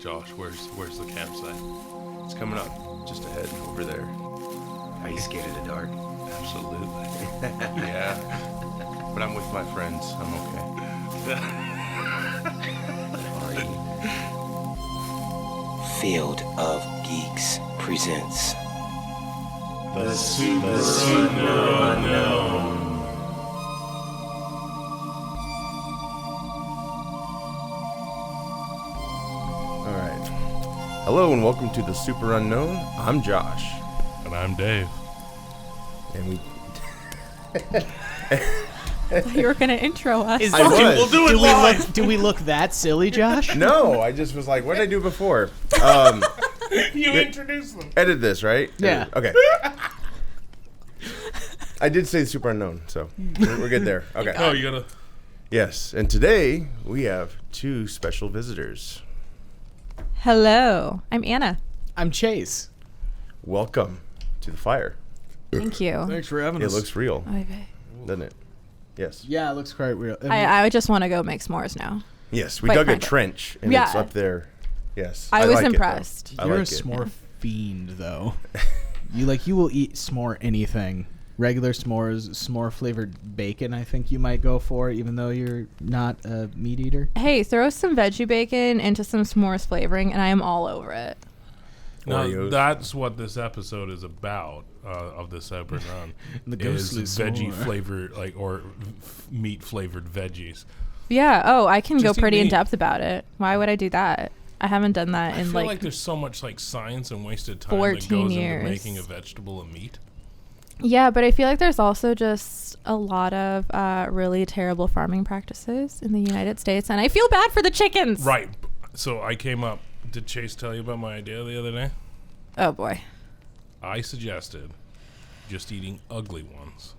Josh, where's the campsite? It's coming up just ahead over there. Are you scared of the dark? Absolutely. Yeah. But I'm with my friends. I'm okay. Are you? Field of Geeks presents The Super Unknown. Alright. Hello and welcome to the Super Unknown. I'm Josh. And I'm Dave. And we... You were going to intro us. I was. We'll do it live. Do we look that silly, Josh? No, I just was like, what did I do before? You introduced them. Edit this, right? Yeah. Okay. I did say Super Unknown, so we're good there. Okay. Oh, you gotta... Yes, and today we have two special visitors. Hello, I'm Anna. I'm Chase. Welcome to the fire. Thank you. Thanks for having It us. looks real, Okay. doesn't it? Yes. Yeah, it looks quite real. I just want to go make s'mores now. Yes, we Quite dug a frankly. trench, and Yeah. it's up there. Yes. I was like it, though. impressed. I You're like a it. s'more fiend, though. You will eat s'more anything. Regular s'mores, s'more flavored bacon. I think you might go for, even though you're not a meat eater. Hey, throw some veggie bacon into some s'mores flavoring, and I am all over it. No, Oreos. that's what this episode is about, of the Super Run. The is ghostly veggie s'more. flavored, or meat flavored veggies. Yeah. Oh, I can Just go pretty eat in meat. depth about it. Why would I do that? I haven't done that I in feel like there's so much science and wasted time that 14 goes years. into making a vegetable a meat. Yeah, but I feel like there's also just a lot of really terrible farming practices in the United States, and I feel bad for the chickens. Right. So I came up. Did Chase tell you about my idea the other day? Oh boy. I suggested just eating ugly ones.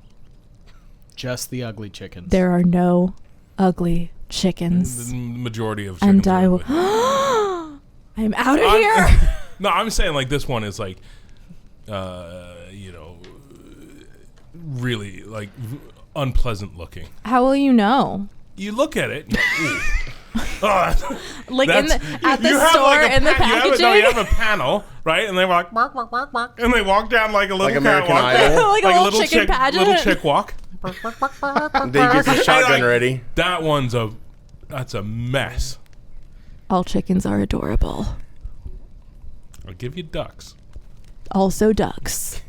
Just the ugly chickens. There are no ugly chickens. The majority of chickens And I are will. ugly. I'm out of here. No, I'm saying like this one is like, really like unpleasant looking. How will you know? You look at it. And you're like, Like That's- at the you have store like a in the pa- packaging. you have a panel, right? And they walk, bark, bark, bark, bark, and they walk down like a little Like American catwalk. Idol? Like a little chicken pageant. Little chick walk. They get the shotgun ready. That's a mess. All chickens are adorable. I'll give you ducks. Also ducks.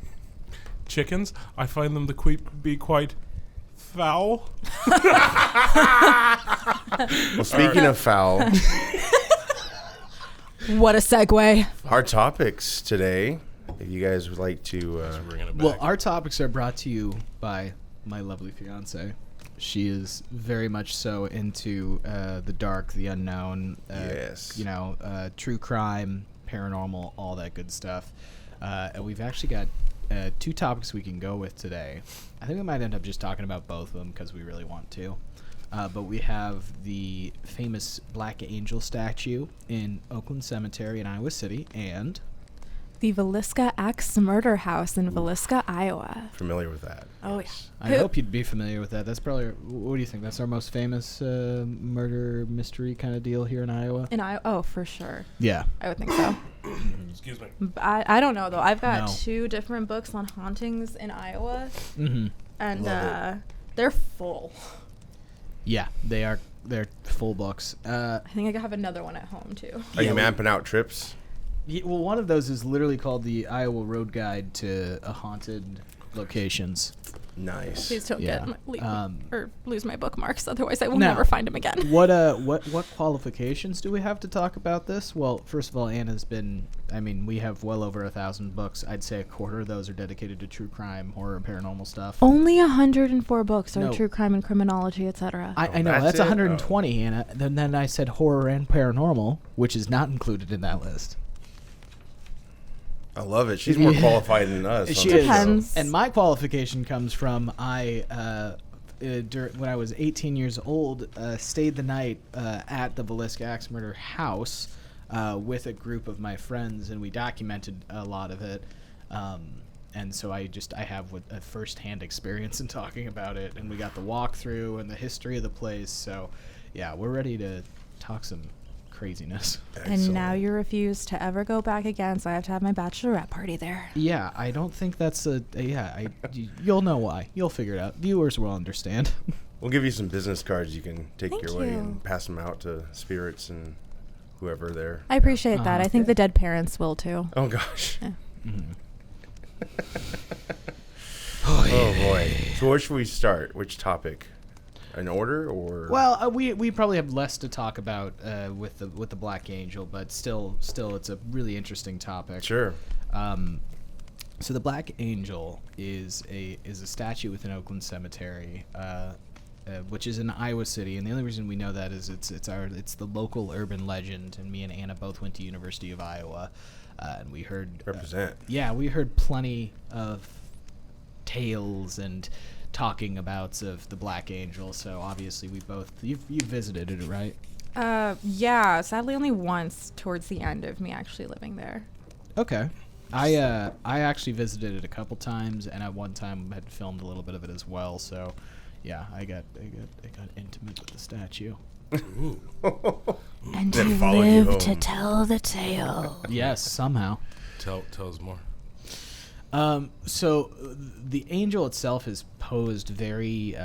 Chickens, I find them to be quite foul. Well, speaking of foul, What a segue. our topics today, if you guys would like to... Bringing it back. Well, our topics are brought to you by my lovely fiance. She is very much so into the dark, the unknown. Yes. True crime, paranormal, all that good stuff. And we've actually got two topics we can go with today. I think we might end up just talking about both of them because we really want to. But we have the famous Black Angel statue in Oakland Cemetery in Iowa City, and The Villisca Axe Murder House in Villisca, Iowa. familiar with that. Oh yeah. I hope you'd be familiar with that. That's probably, what do you think? That's our most famous murder mystery kind of deal here in Iowa? And oh, for sure. Yeah. I would think so. Excuse me. I don't know though. I've got No. 2 different books on hauntings in Iowa, Mm-hmm. and Love they're full. Yeah, they're full books. I think I have another one at home too. Are Yeah, you we- mapping out trips? Well, one of those is literally called the Iowa Road Guide to Haunted Locations. Nice. Please don't Yeah. or lose my bookmarks, otherwise I will No. never find them again. What qualifications do we have to talk about this? Well, first of all, Anna's been. I mean, we have well over 1,000 books. I'd say a quarter of those are dedicated to true crime, horror, and paranormal stuff. Only 104 books are No. true crime and criminology, etc. I know that's that's it? 120, Anna. Then I said horror and paranormal, which is not included in that list. I love it. She's more qualified than us. She on is. this show. Depends. And my qualification comes from when I was 18 years old, stayed the night at the Villisca Axe Murder House with a group of my friends, and we documented a lot of it. And so I have a first-hand experience in talking about it, and we got the walkthrough and the history of the place. So, yeah, we're ready to talk some craziness. And now you refuse to ever go back again, so I have to have my bachelorette party there. Yeah, I don't think that's you'll know why. You'll figure it out. Viewers will understand. We'll give you some business cards you can take Thank your way you. and pass them out to spirits and whoever there. I appreciate that. I think the dead parents will too. Oh gosh. Yeah. Oh boy. So where should we start? Which topic? In order or? Well, we probably have less to talk about with the Black Angel, but still it's a really interesting topic. Sure. So the Black Angel is a statue within Oakland Cemetery, which is in Iowa City, and the only reason we know that is it's the local urban legend. And me and Anna both went to University of Iowa, and we heard Represent. we heard plenty of tales and talking abouts of the Black Angel. So obviously you've visited it, right? Yeah, sadly only once towards the end of me actually living there. Okay. I actually visited it a couple times, and at one time had filmed a little bit of it as well. So, yeah, I got intimate with the statue. Ooh. And Then you follow you live to home. tell the tale. Yes, somehow. Tell us more. So the angel itself is posed very.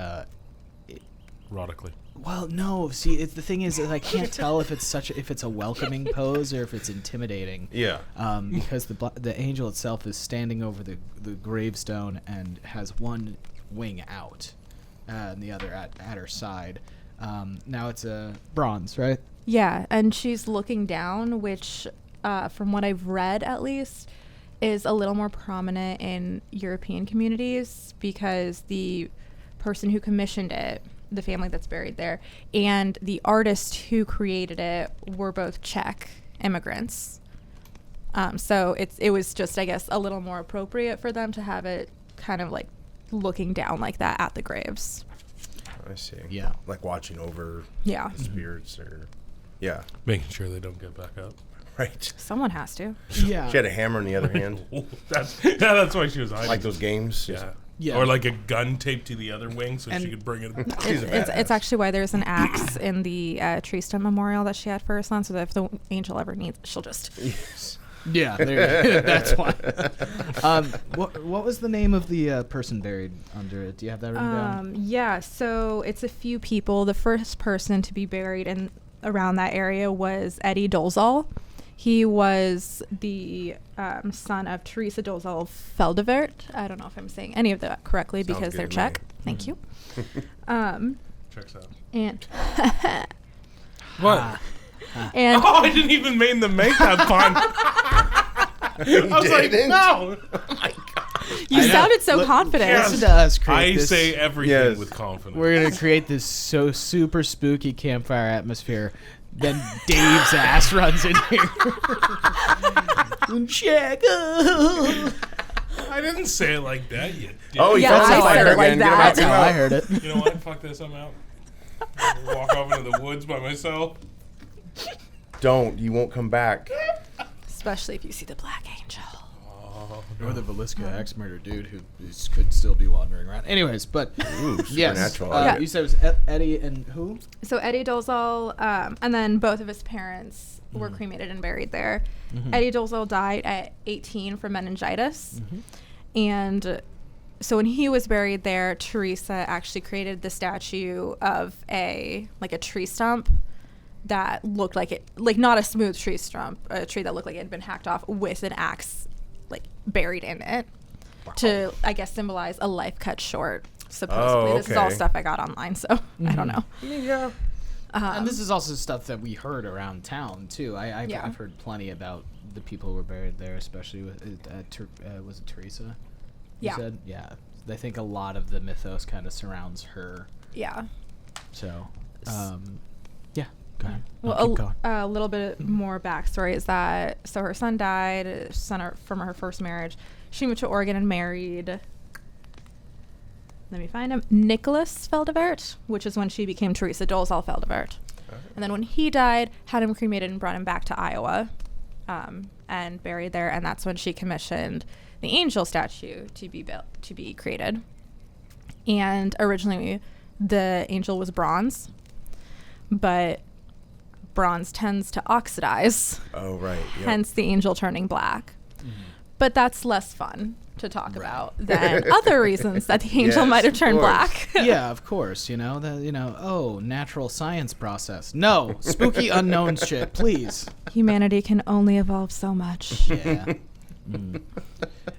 Erotically. Well, no. See, the thing is I can't tell if it's a welcoming pose or if it's intimidating. Yeah. Because the angel itself is standing over the gravestone and has one wing out, and the other at her side. Now it's a bronze, right? Yeah, and she's looking down, which, from what I've read at least, is a little more prominent in European communities because the person who commissioned it, the family that's buried there, and the artist who created it were both Czech immigrants. So it was just, I guess, a little more appropriate for them to have it kind of like looking down like that at the graves. I see. Yeah. Like watching over Yeah. the spirits or. Yeah. Making sure they don't get back up. Right. Someone has to. Yeah. She had a hammer in the other hand. That's why she was hiding. Like those games. Yeah. Yeah. Or like a gun taped to the other wing so And- she could bring it. It's actually why there's an axe in the tree stump memorial that she had for her son, so that if the angel ever needs, she'll just. Yes. Yeah, that's why. What was the name of the person buried under it? Do you have that written down? Yeah, so it's a few people. The first person to be buried in around that area was Eddie Dolzal. He was the son of Teresa Dolzal Feldevert. I don't know if I'm saying any of that correctly Sounds because good they're to Czech. me. Thank you. Checks out. And What? and Oh, I didn't even mean to make that pun. I was like, didn't? no. you I know. sounded so Look, confident. Yes. Listen to us I create this. say everything Yes. with confidence. We're gonna create this so super spooky campfire atmosphere. Then Dave's ass runs in here. Check. I didn't say it like that yet. Oh, he Yeah, felt I some said fire it like again. Get him that. out, get him out. I heard it. You know what? Fuck this. I'm out. Walk off into the woods by myself. Don't. You won't come back. Especially if you see the Black Angel. Or the Villisca axe murder dude who could still be wandering around. Anyways, but Ooh, yes, supernatural. Yeah. you said it was Eddie and who? So Eddie Dolzal, and then both of his parents were cremated and buried there. Eddie Dolzal died at 18 from meningitis. And so when he was buried there, Teresa actually created the statue of a tree stump that looked like it, like not a smooth tree stump, a tree that looked like it had been hacked off with an axe like buried in it to, I guess, symbolize a life cut short. Supposedly, Oh, this is all okay. stuff I got online, so I don't know. Yeah. And this is also stuff that we heard around town too. I've Yeah. heard plenty about the people who were buried there, especially with was it Teresa? You Yeah. said? Yeah. I think a lot of the mythos kind of surrounds her. Yeah. So, yeah. Go ahead. Well, No, keep going. a little bit more backstory is that so her son died, from her first marriage. She moved to Oregon and married. Let me find him. Nicholas Feldevert, which is when she became Teresa Dolzal Feldevert. And then when he died, had him cremated and brought him back to Iowa, and buried there. And that's when she commissioned the angel statue to be created. And originally, the angel was bronze, but bronze tends to oxidize, Oh, right. Yep. hence the angel turning black. But that's less fun to talk about than other reasons that the angel Yes, might have of turned course. black. Yeah, of course. Natural science process. No, spooky unknown shit, please. Humanity can only evolve so much. Yeah. And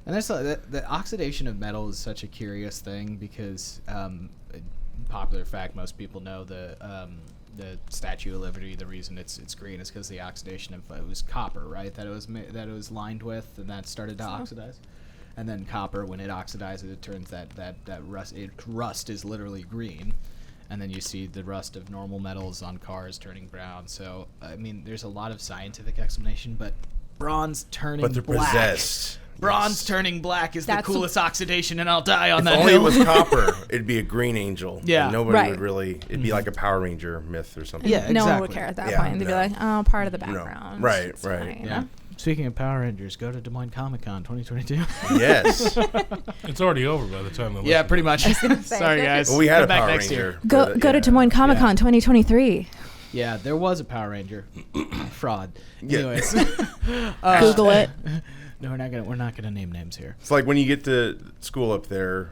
there's the oxidation of metal is such a curious thing because, popular fact, most people know the Statue of Liberty. The reason it's green is because the oxidation of it was copper, right? That it was lined with, and that started to oxidize. And then copper, when it oxidizes, it turns that rust. Rust is literally green, and then you see the rust of normal metals on cars turning brown. So I mean, there's a lot of scientific explanation, but bronze turning But they're black. possessed. Bronze turning black is That's the coolest oxidation, and I'll die on If that only hill. it was copper, it'd be a green angel. Yeah. And nobody Right. would really. It'd be like a Power Ranger myth or something. Yeah, No one would exactly. care at that Yeah, point. They'd be no. like, oh, part of the No. background. Right, It's right. fine. Yeah. Speaking of Power Rangers, go to Des Moines Comic Con 2022. Yes. It's already over by the time they Yeah, listen. pretty much. say, Sorry, guys. Well, we had Come a back Power next Ranger. year. Go but, to Des Moines Comic Con 2023. Yeah, there was a Power Ranger. Fraud. Yeah. Anyways, Google it. No, we're not gonna name names here. It's like when you get to school up there,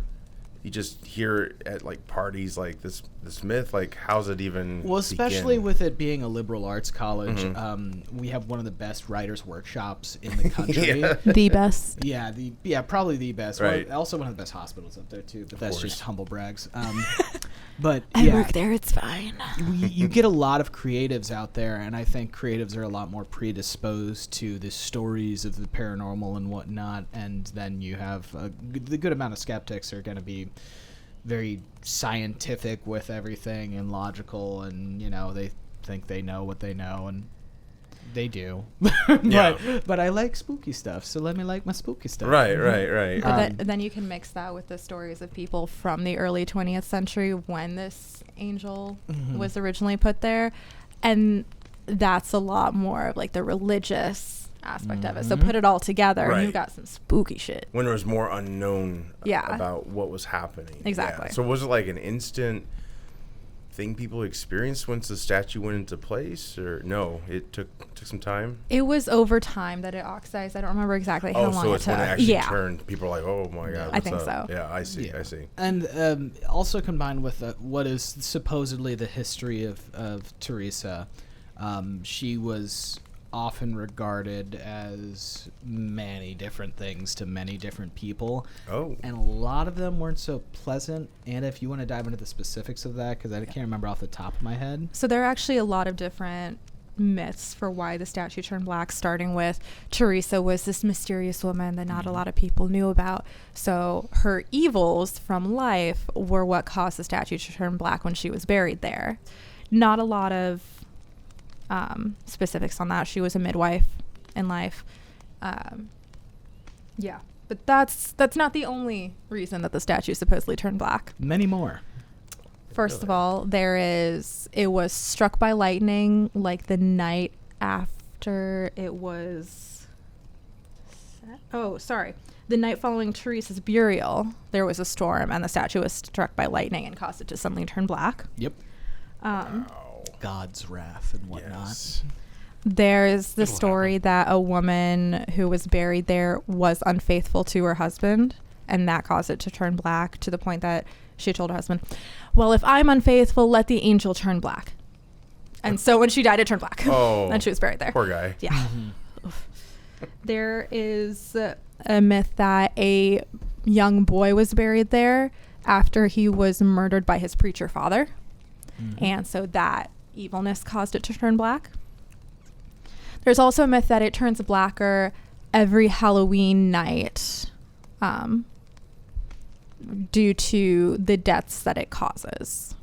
you just hear at like parties like this myth. Like, how's it even? Well, especially begin? with it being a liberal arts college, we have one of the best writers' workshops in the country. Yeah. The best. Yeah, probably the best. Right. Well, also one of the best hospitals up there too. But that's course. just humble brags. But I yeah, work there. It's fine. you get a lot of creatives out there, and I think creatives are a lot more predisposed to the stories of the paranormal and whatnot. And then you have the good amount of skeptics are going to be very scientific with everything and logical, and they think they know what they know, and they do. Yeah. But I like spooky stuff, so let me like my spooky stuff. Right. But then you can mix that with the stories of people from the early 20th century when this angel was originally put there. And that's a lot more of like the religious aspect of it. So put it all together and Right. you've got some spooky shit. When there was more unknown Yeah. about what was happening. Exactly. Yeah. So was it like an instant thing people experienced once the statue went into place, or no? It took some time. It was over time that it oxidized. I don't remember exactly how Oh, long so it it's took. when it actually Yeah. turned. People are like, "Oh my god!" I what's think up? so. Yeah, I see. Yeah. I see. And also combined with what is supposedly the history of Teresa, she was often regarded as many different things to many different people. Oh. And a lot of them weren't so pleasant. And if you want to dive into the specifics of that, because I can't remember off the top of my head. So there are actually a lot of different myths for why the statue turned black, starting with Teresa was this mysterious woman that not a lot of people knew about. So her evils from life were what caused the statue to turn black when she was buried there. Not a lot of specifics on that. She was a midwife in life. Yeah. But that's not the only reason that the statue supposedly turned black. Many more. First of all, it was struck by lightning like the night after it was the night following Teresa's burial. There was a storm and the statue was struck by lightning and caused it to suddenly turn black. Yep. God's wrath and whatnot. Yes. There's the story that a woman who was buried there was unfaithful to her husband, and that caused it to turn black, to the point that she told her husband, well, if I'm unfaithful, let the angel turn black. And so when she died, it turned black. Oh. And she was buried there. Poor guy. Yeah. Oof. There is a myth that a young boy was buried there after he was murdered by his preacher father. And so that evilness caused it to turn black. There's also a myth that it turns blacker every Halloween night due to the deaths that it causes.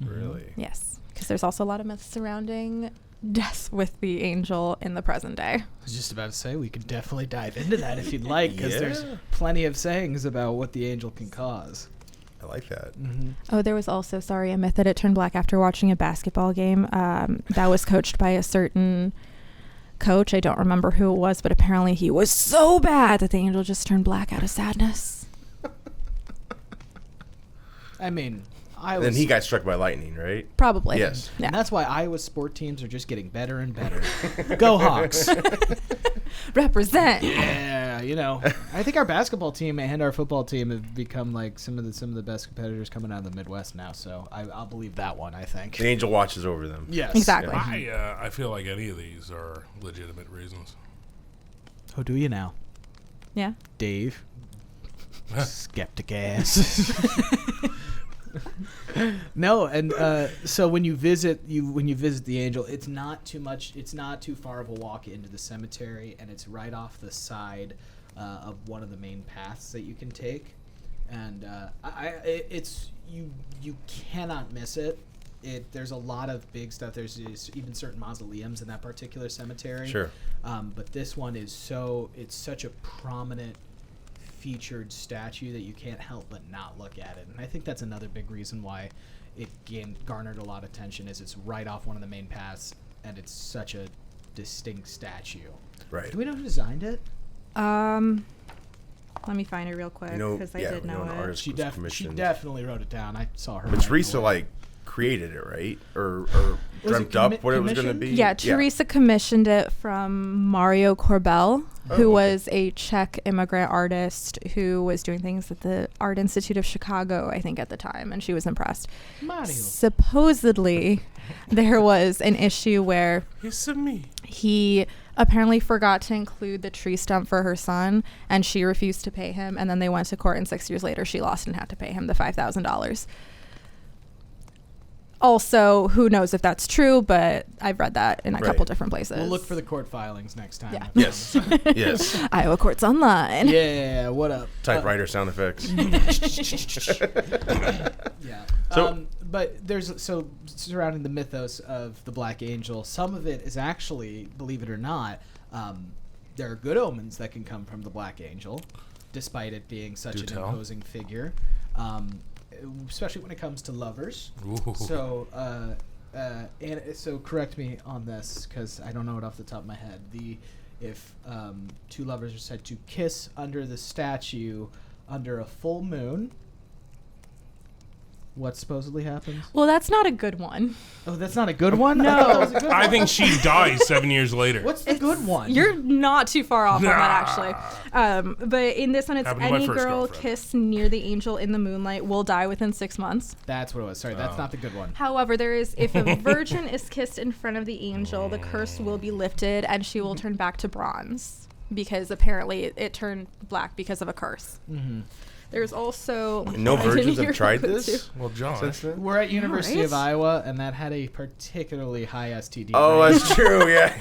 Really? Yes, because there's also a lot of myths surrounding death with the angel in the present day. I was just about to say we could definitely dive into that if you'd like, because there's Yeah. plenty of sayings about what the angel can cause. I like that. Oh, there was also, a myth that it turned black after watching a basketball game that was coached by a certain coach. I don't remember who it was, but apparently he was so bad that the angel just turned black out of sadness. I mean, Then he got struck by lightning, right? Probably. Yes. Yeah. And that's why Iowa's sport teams are just getting better and better. Go Hawks! Represent. Yeah, I think our basketball team and our football team have become like some of the best competitors coming out of the Midwest now. So I'll believe that one. I think. The angel watches over them. Yes. Exactly. I feel like any of these are legitimate reasons. Oh, do you now, Yeah. Dave? Skeptic ass. No, and so when you visit the angel, it's not too much. It's not too far of a walk into the cemetery, and it's right off the side of one of the main paths that you can take, and you cannot miss it. There's a lot of big stuff. There's even certain mausoleums in that particular cemetery. Sure. But this one is it's such a prominent featured statue that you can't help but not look at it. And I think that's another big reason why it garnered a lot of attention, is it's right off one of the main paths, and it's such a distinct statue. Right. Do we know who designed it? Let me find it real quick because I did know an it. artist She was commissioned. definitely wrote it down. I saw her. But write Teresa away. created it, right? Or Was it dreamt up what it was going to commissioned? be. Yeah, Teresa commissioned it from Mario Corbel, who was a Czech immigrant artist who was doing things at the Art Institute of Chicago, I think, at the time, and she was impressed. Mario. Supposedly, there was an issue where It's me. he apparently forgot to include the tree stump for her son, and she refused to pay him, and then they went to court, and 6 years later, she lost and had to pay him the $5,000. Also, who knows if that's true, but I've read that in a couple different places. We'll look for the court filings next time. Yeah. Yes. Yes. Iowa Courts Online. Yeah, what up? Typewriter sound effects. Yeah. So- But surrounding the mythos of the Black Angel, some of it is actually, believe it or not, there are good omens that can come from the Black Angel, despite it being such an imposing figure. Especially when it comes to lovers. Ooh. So, so correct me on this because I don't know it off the top of my head. If two lovers are said to kiss under the statue under a full moon, what supposedly happens? Well, that's not a good one. Oh, that's not a good one. No. I thought that was a good I one. think she dies 7 years later. What's the good one? You're not too far off on that, actually. But in this one, it's Happened to my any first girl girlfriend. kissed near the angel in the moonlight will die within 6 months. That's what it was. Sorry, that's not the good one. However, if a virgin is kissed in front of the angel, the curse will be lifted and she will turn back to bronze because apparently it turned black because of a curse. Mm-hmm. There's also... No I didn't virgins hear have tried that this? too. Well, John. Since then? We're at University of right? Iowa, and that had a particularly high STD Oh, rate. that's true. Yeah.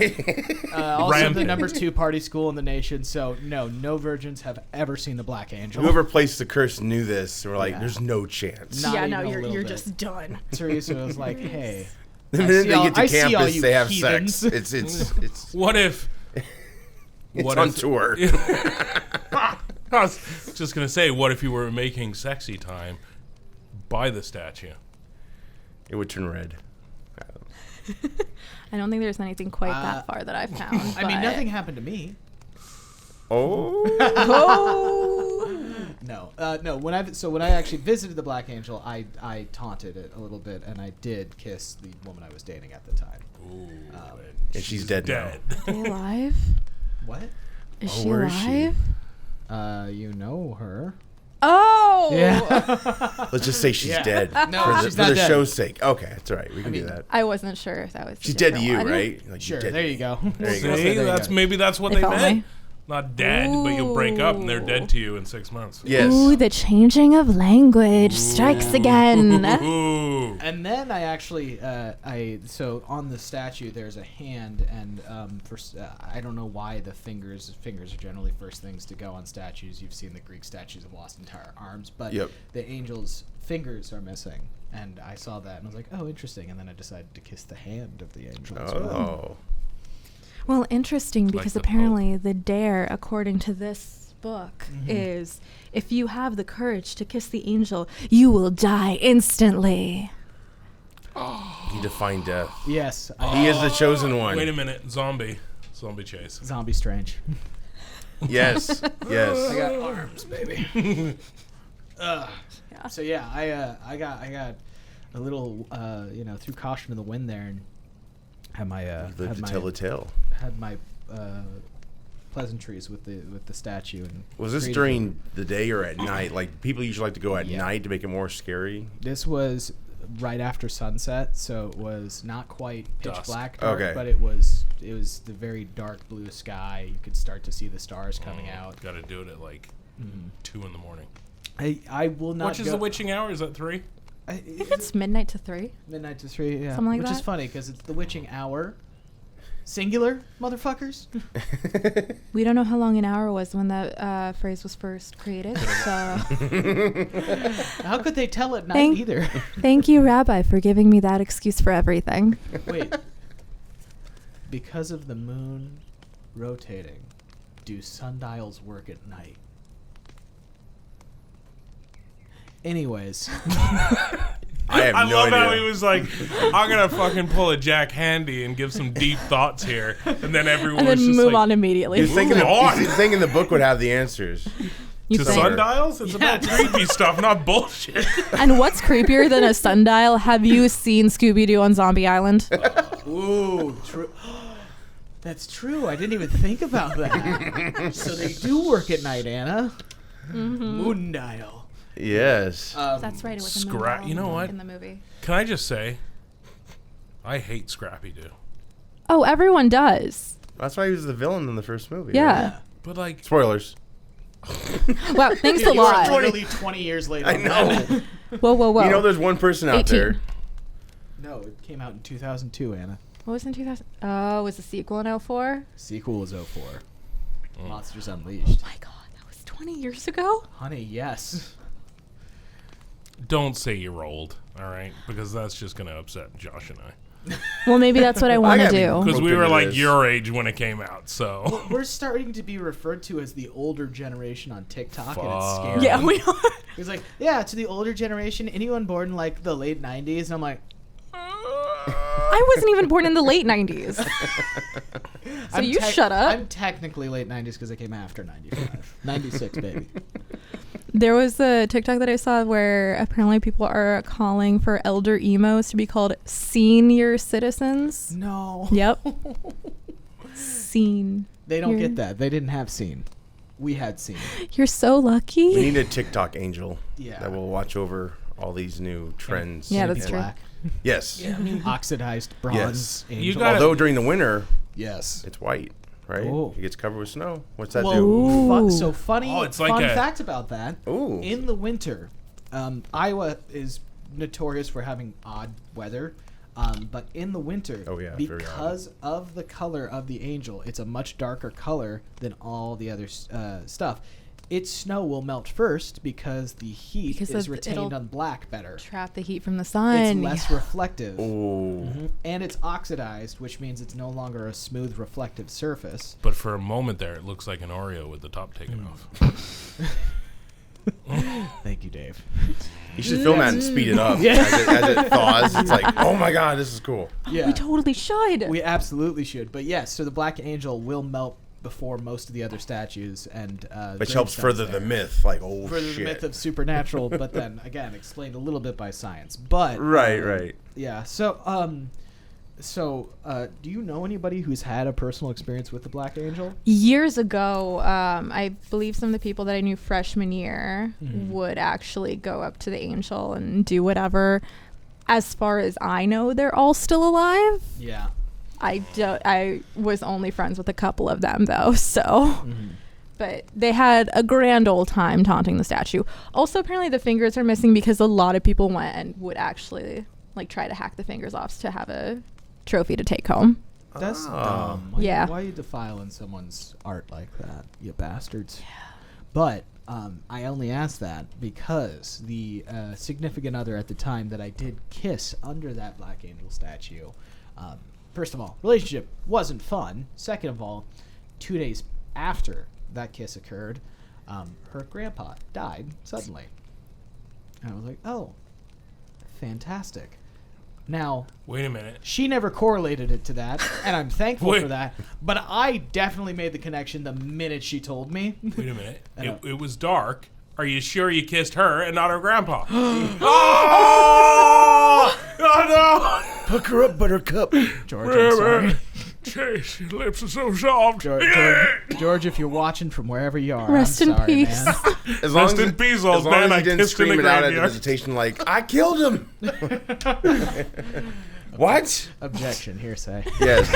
Also the Rampant. number 2 party school in the nation, so no virgins have ever seen the Black Angel. Whoever placed the curse knew this. And we're like, Yeah. there's no chance. Not Yeah, even no, a you're little bit. just done. Teresa was like, hey. The I minute see they all- get to I see all campus, you they have heathens. sex. It's What if... it's on tour. I was just going to say, what if you were making sexy time by the statue? It would turn red. I don't think there's anything quite that far that I've found. I mean, but- nothing happened to me. Oh. No. No, when I actually visited the Black Angel, I taunted it a little bit, and I did kiss the woman I was dating at the time. Ooh, And she's dead now. Are they alive? What? Is Oh, she where is she? alive? You know her. Oh! Yeah. Let's just say she's Yeah. dead. No, for the, she's for not the dead. show's sake. Okay, it's all right. We can do mean, that. I wasn't sure if that was. She's a dead to you, different one. right? Like, Sure, dead there to you go. There you go. See, There you that's go. maybe that's what If they only. meant. Not dead, but you'll break up and they're dead to you in 6 months. Yes. Ooh, the changing of language strikes again. Ooh. And then I actually, so on the statue there's a hand, and I don't know why the fingers are generally first things to go on statues. You've seen the Greek statues have lost entire arms, but Yep. the angel's fingers are missing. And I saw that and I was like, oh, interesting. And then I decided to kiss the hand of the angel as well. Oh. Well, interesting because the apparently the dare, according to this book, is if you have the courage to kiss the angel, you will die instantly. He defined death. Yes, He is the chosen one. Wait a minute. Zombie chase. Zombie Strange. Yes. Yes. I got arms, baby. So yeah, I got a little threw caution to the wind there and had my Lived to tell the tale. had my pleasantries with the statue. And Was this created during the day or at night? Like people usually like to go at Yeah. night to make it more scary. This was right after sunset, so it was not quite pitch Dusk. black dark, Okay. but it was the very dark blue sky. You could start to see the stars coming out. Got to do it at like 2 in the morning. I will not. Which is the witching hour? Is that 3? I think it's midnight to 3. midnight to 3, yeah. Something like Which is that. funny because it's the witching hour, singular, motherfuckers. We don't know how long an hour was when that phrase was first created. So How could they tell at night Thank- either? thank you, Rabbi, for giving me that excuse for everything. Wait. Because of the moon rotating, do sundials work at night? Anyways, I have I no love idea. how he was like, I'm going to fucking pull a Jack Handy and give some deep thoughts here. And then everyone And was then just move like, on immediately. You're thinking, Move on. he's thinking the book would have the answers. You to think? sundials? It's about creepy stuff, not bullshit. And what's creepier than a sundial? Have you seen Scooby-Doo on Zombie Island? ooh, true. That's true. I didn't even think about that. So they do work at night, Anna. Moon dial. Yes. That's right. It was a Scra- moon you know what? in the movie. Can I just say, I hate Scrappy-Doo. Oh, everyone does. That's why he was the villain in the first movie. Yeah. right? But like, Spoilers. Wow. Thanks a You are lot. literally 20 years later. I know. Whoa, whoa, whoa. You know, there's one person out 18. there. No, it came out in 2002, Anna. What was in 2000? Oh, was the sequel in 04? Sequel was 04. Monsters Unleashed. My God, that was 20 years ago? Honey, yes. don't say you're old, all right? Because that's just going to upset Josh and I. Well, maybe that's what I want to gotta be do. Because we Look were into like this. your age when it came out, so. We're starting to be referred to as the older generation on TikTok, and it's Fuck. scary. Yeah, we are. He's like, yeah, to the older generation, anyone born in like the late 90s, and I'm like, I wasn't even born in the late 90s. So you shut up. I'm technically late 90s because I came after 95. 96, baby. There was a TikTok that I saw where apparently people are calling for elder emos to be called senior citizens. No. Yep. Scene. They don't You're- get that. They didn't have scene. We had scene. You're so lucky. We need a TikTok angel Yeah. that will watch over all these new trends. Yeah, Gonna that's be true. black. Yes. Oxidized bronze Yes. angel. gotta- Although during the winter, yes. it's white, right? Ooh. It gets covered with snow. What's that Well, do? Ooh. so funny. Oh, it's like fun a- fact about that. Ooh. In the winter, Iowa is notorious for having odd weather. But in the winter, Oh, yeah, very odd. because of the color of the angel, it's a much darker color than all the other stuff. Its snow will melt first because the heat Because is of- retained it'll on black better. Trap the heat from the It's sun. less reflective. Ooh. And it's oxidized, which means it's no longer a smooth reflective surface. But for a moment there, it looks like an Oreo with the top taken off. Thank you, Dave. You should film that and speed it up Yeah. as it thaws. It's like, oh my god, this is cool. Yeah, We totally should. we absolutely should. But yes, so the black angel will melt before most of the other statues, and Which helps gravestones further there. the myth. Like, oh Further shit. the myth of supernatural, but then again explained a little bit by science. But Right. yeah. So do you know anybody who's had a personal experience with the black angel? Years ago, I believe some of the people that I knew freshman year would actually go up to the angel and do whatever. As far as I know, they're all still alive. Yeah. I was only friends with a couple of them though, so but they had a grand old time taunting the statue. Also, apparently the fingers are missing because a lot of people went and would actually like try to hack the fingers off to have a trophy to take home. That's Ah. dumb. Yeah. Why are you defiling someone's art like that, you bastards? Yeah. But I only asked that because the significant other at the time that I did kiss under that black angel statue, first of all, relationship wasn't fun. Second of all, 2 days after that kiss occurred, her grandpa died suddenly. And I was like, oh, fantastic. Now, Wait a minute. she never correlated it to that, and I'm thankful Wait. for that. But I definitely made the connection the minute she told me. Wait a minute. I know. It was dark, Are you sure you kissed her and not her grandpa? Oh! Oh, Pucker up, Buttercup. George, I'm sorry. no! Chase, your lips are so soft. George, if you're watching from wherever you are, Rest I'm in sorry, peace. man. As long Rest as in peace, old as long man. as I you didn't kissed in scream the it out at the graveyard. visitation like, I killed him. What? Objection, hearsay. Yes.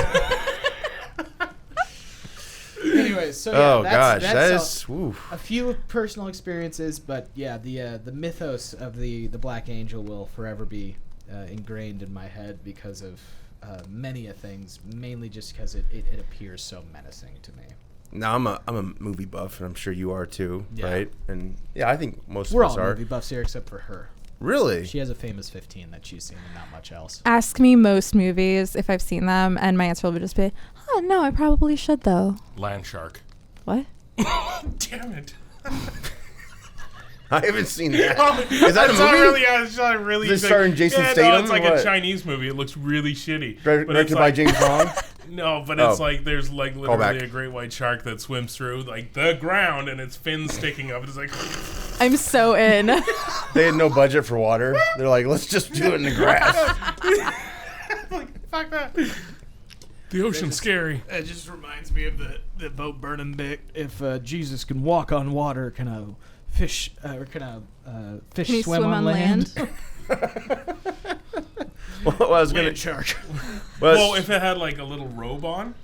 Anyways, so yeah, Oh that's gosh, that a- is. Oof. a few personal experiences, but yeah, the mythos of the Black Angel will forever be ingrained in my head because of many a things, mainly just because it appears so menacing to me. Now I'm a movie buff, and I'm sure you are too, Yeah. right? And yeah, I think most We're of us all are. movie buffs here except for her. Really? She has a famous 15 that she's seen and not much else. Ask me most movies if I've seen them, and my answer will just be, oh, no, I probably should, though. Land shark. What? Damn it. I haven't seen that. Oh, Is that a it's not movie? really, it's not really. Is it starring Jason No, Statham it's like or a what? Chinese movie. It looks really shitty. But it's Directed by like, James Bond. No, but it's Oh. like there's like literally Callback. a great white shark that swims through like the ground and its fins sticking up. It's like, I'm so in. They had no budget for water. They're like, let's just do it in the grass. fuck that. The ocean's scary. It just reminds me of the boat burning dick. If Jesus can walk on water, can a fish fish Can he swim on land? Well, I was gonna. Land shark. Well, if it had like a little robe on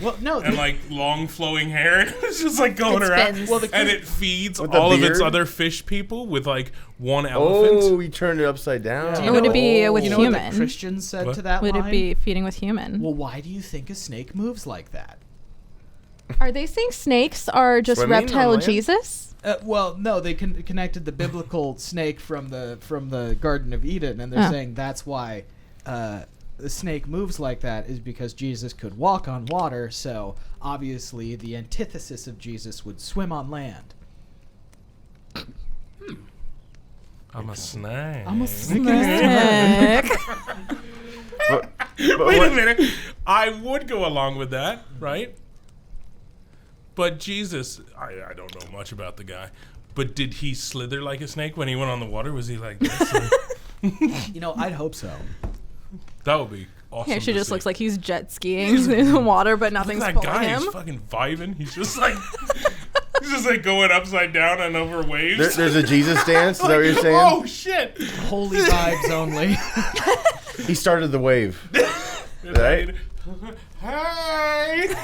Well, no. and like long flowing hair, and it's just like going It's around, fins. Well, the and it feeds With the all of its beard? other fish people with like one elephant. Oh, we turned it upside down. You Would know it be what- with you know what human? the Christians said What? to that Would line? it be feeding with human? Well, why do you think a snake moves like that? Are they saying snakes are just Swimming on reptile land? Jesus? Well, no, they connected the biblical snake from the Garden of Eden, and they're Oh. saying that's why the snake moves like that is because Jesus could walk on water. So obviously, the antithesis of Jesus would swim on land. I'm a snake. I'm a snake. But Wait what- a minute. I would go along with that, right? But Jesus, I don't know much about the guy. But did he slither like a snake when he went on the water? Was he like this? You know, I'd hope so. That would be awesome. He actually to just see. looks like he's jet skiing in the water, but Look nothing's at that pulling guy. him. He's fucking vibing. He's just like he's just like going upside down and over waves. there's a Jesus dance. Is that what you're saying? Oh shit! Holy vibes only. He started the wave. Right? Hey!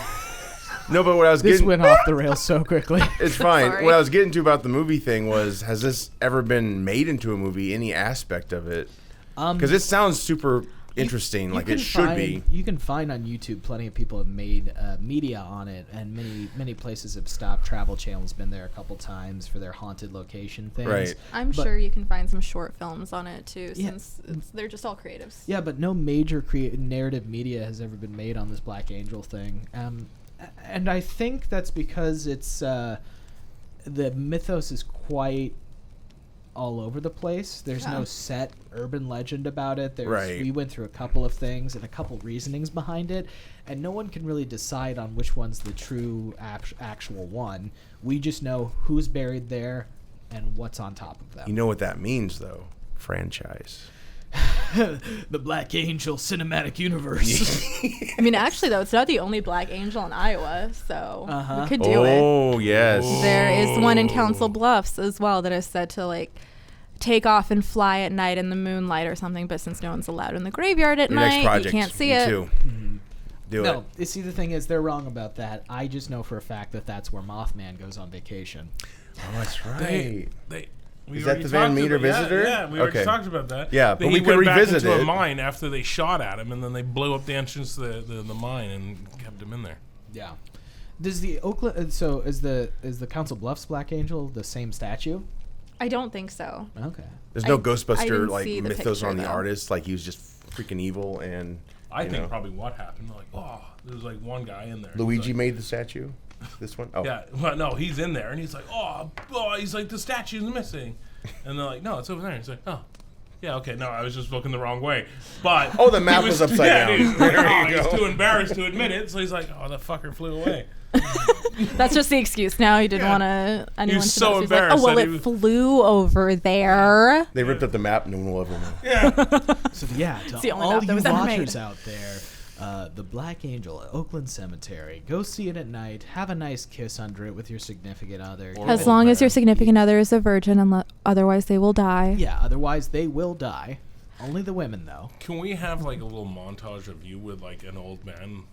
No, but what I was This getting. went off the rails so quickly. It's fine. Sorry. What I was getting to about the movie thing was, has this ever been made into a movie? Any aspect of it? Because it sounds super interesting, You like can it should find- be. You can find on YouTube plenty of people have made media on it, and many places have stopped. Travel Channel's been there a couple times for their haunted location things. Right. I'm But- sure you can find some short films on it too, Yeah. since they're just all creatives. Yeah, but no major narrative media has ever been made on this Black Angel thing. And I think that's because it's the mythos is quite all over the place. There's Yeah. no set urban legend about it. Right. We went through a couple of things and a couple reasonings behind it, and no one can really decide on which one's the true actual one. We just know who's buried there and what's on top of them. You know what that means, though? Franchise. The Black Angel cinematic universe. I mean, actually, though, it's not the only Black Angel in Iowa, so Uh-huh. we could do it. Oh, yes. There is one in Council Bluffs as well that is said to like take off and fly at night in the moonlight or something. But since no one's allowed in the graveyard at Your next night, project. you can't see me it. Too. Do No, it. you see, the thing is, they're wrong about that. I just know for a fact that that's where Mothman goes on vacation. Oh, that's right. We Is that already the Van talked Meter about- visitor? Yeah, we already Okay. talked about that. Yeah, That but he we could went back revisit into it. a mine after they shot at him, and then they blew up the entrance to the mine and kept him in there. Yeah. Does the Oakland? So is the Council Bluffs Black Angel the same statue? I don't think so. Okay. There's no I Ghostbuster didn't like see the mythos picture, on the though. artist, like he was just freaking evil and. I you think know. probably what happened. Like, oh, there's like one guy in there. He's Luigi like, made the statue. This one. Oh. Yeah, well, no, he's in there, and he's like, oh, he's like, the statue's missing, and they're like, no, it's over there. He's like, oh, Yeah, okay, no, I was just looking the wrong way. But Oh, the map was upside down. He's, There you he's go. too embarrassed to admit it, so he's like, "Oh, the fucker flew away." That's just the excuse now. He didn't Yeah. want to. Anyone He's to so know. He's like, embarrassed oh well, that he it was- flew over there. They ripped up the map. No one will ever know. Yeah. So yeah, to It's the only all map that you was ever made. watchers out there, the Black Angel at Oakland Cemetery. Go see it at night. Have a nice kiss under it with your significant other. Or As old long as man. your significant other is a virgin, otherwise they will die. Yeah, otherwise they will die. Only the women, though. Can we have like a little montage of you with like an old man,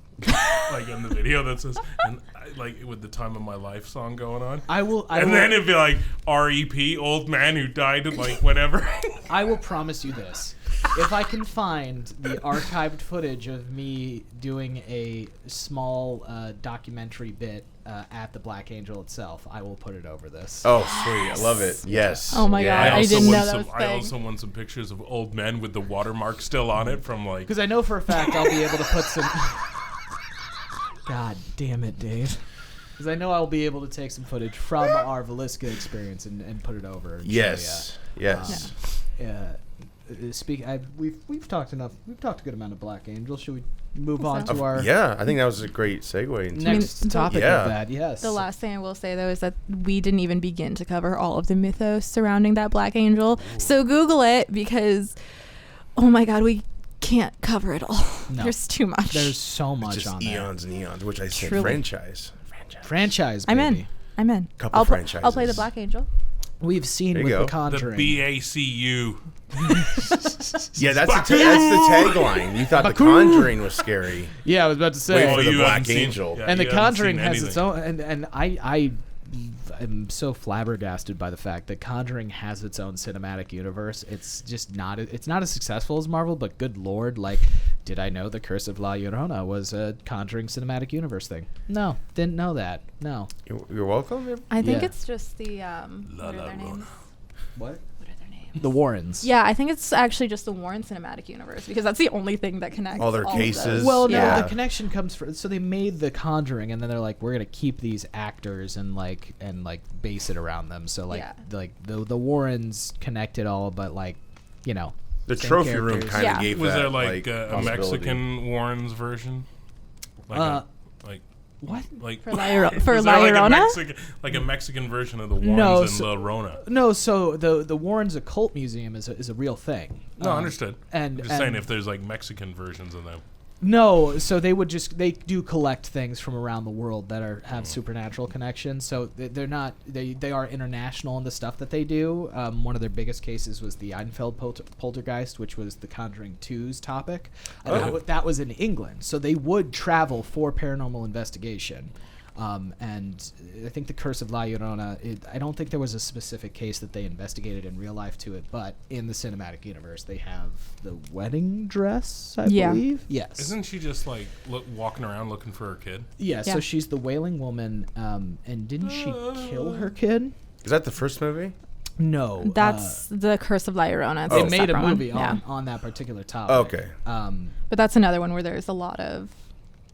like in the video that says, and like with the "Time of My Life" song going on? I will. And then it'd be like R.E.P. old man who died like whenever. I will promise you this. If I can find the archived footage of me doing a small documentary bit at the Black Angel itself, I will put it over this. Oh, sweet. I love it. Yes. Oh my God, I didn't know that was a I thing. also want some pictures of old men with the watermark still on it from like. Because I know for a fact I'll be able to put some... God damn it, Dave. Because I know I'll be able to take some footage from our Villisca experience and put it over. And show Yes. Yes. We've talked enough. We've talked a good amount of Black Angel. Should we move on so. to our Yeah, I think that was a great segue. Into next the- topic Yeah. of that? Yes. The last thing I will say, though, is that we didn't even begin to cover all of the mythos surrounding that Black Angel. So Google it because, oh my God, we can't cover it all. No. There's too much. There's so much just on there. eons and eons, which I said Truly. franchise. Franchise, I'm baby. in. I'm in. Couple I'll play franchises. the Black Angel. We've seen There with you The go. The Conjuring. BACU. Yeah, that's the tagline. You thought The Baku. Conjuring was scary. Yeah, I was about to say. Wait for the you Black haven't seen- Angel. yeah, And you The haven't Conjuring seen has its anything. own, and I am so flabbergasted by the fact that Conjuring has its own cinematic universe. It's just not as successful as Marvel, but good lord, like, did I know The Curse of La Llorona was a Conjuring cinematic universe thing? No, didn't know that. No. You're welcome. I think Yeah. it's just the what are their names? What? What are their names? The Warrens. Yeah, I think it's actually just the Warren cinematic universe because that's the only thing that connects All their of cases. those. Well, no, Yeah. the connection comes from. So they made The Conjuring, and then they're like, we're gonna keep these actors and base it around them. So Yeah. the Warrens connect it all, but The same trophy room characters. kind of Yeah. gave Was that there like a possibility. Mexican Warren's version? Like what? For La Llorona? was there like a Mexican version of the Warrens No, in so- La Rona? No, so the Warrens Occult Museum is a real thing. No, understood. And I'm just saying if there's like Mexican versions of them. No, so they do collect things from around the world that have supernatural connections. So they're not they are international in the stuff that they do. One of their biggest cases was the Unsolved poltergeist, which was the Conjuring 2's topic. And that was in England, so they would travel for paranormal investigation. And I think the Curse of La Llorona, I don't think there was a specific case that they investigated in real life to it, but in the cinematic universe, they have the wedding dress, I Yeah. believe. Yes. Isn't she just like walking around looking for her kid? Yeah, Yeah. so she's the Wailing Woman, and didn't she kill her kid? Is that the first movie? No. That's the Curse of La Llorona. It's they a made a separate one. movie Yeah. on that particular topic. Okay. But that's another one where there's a lot of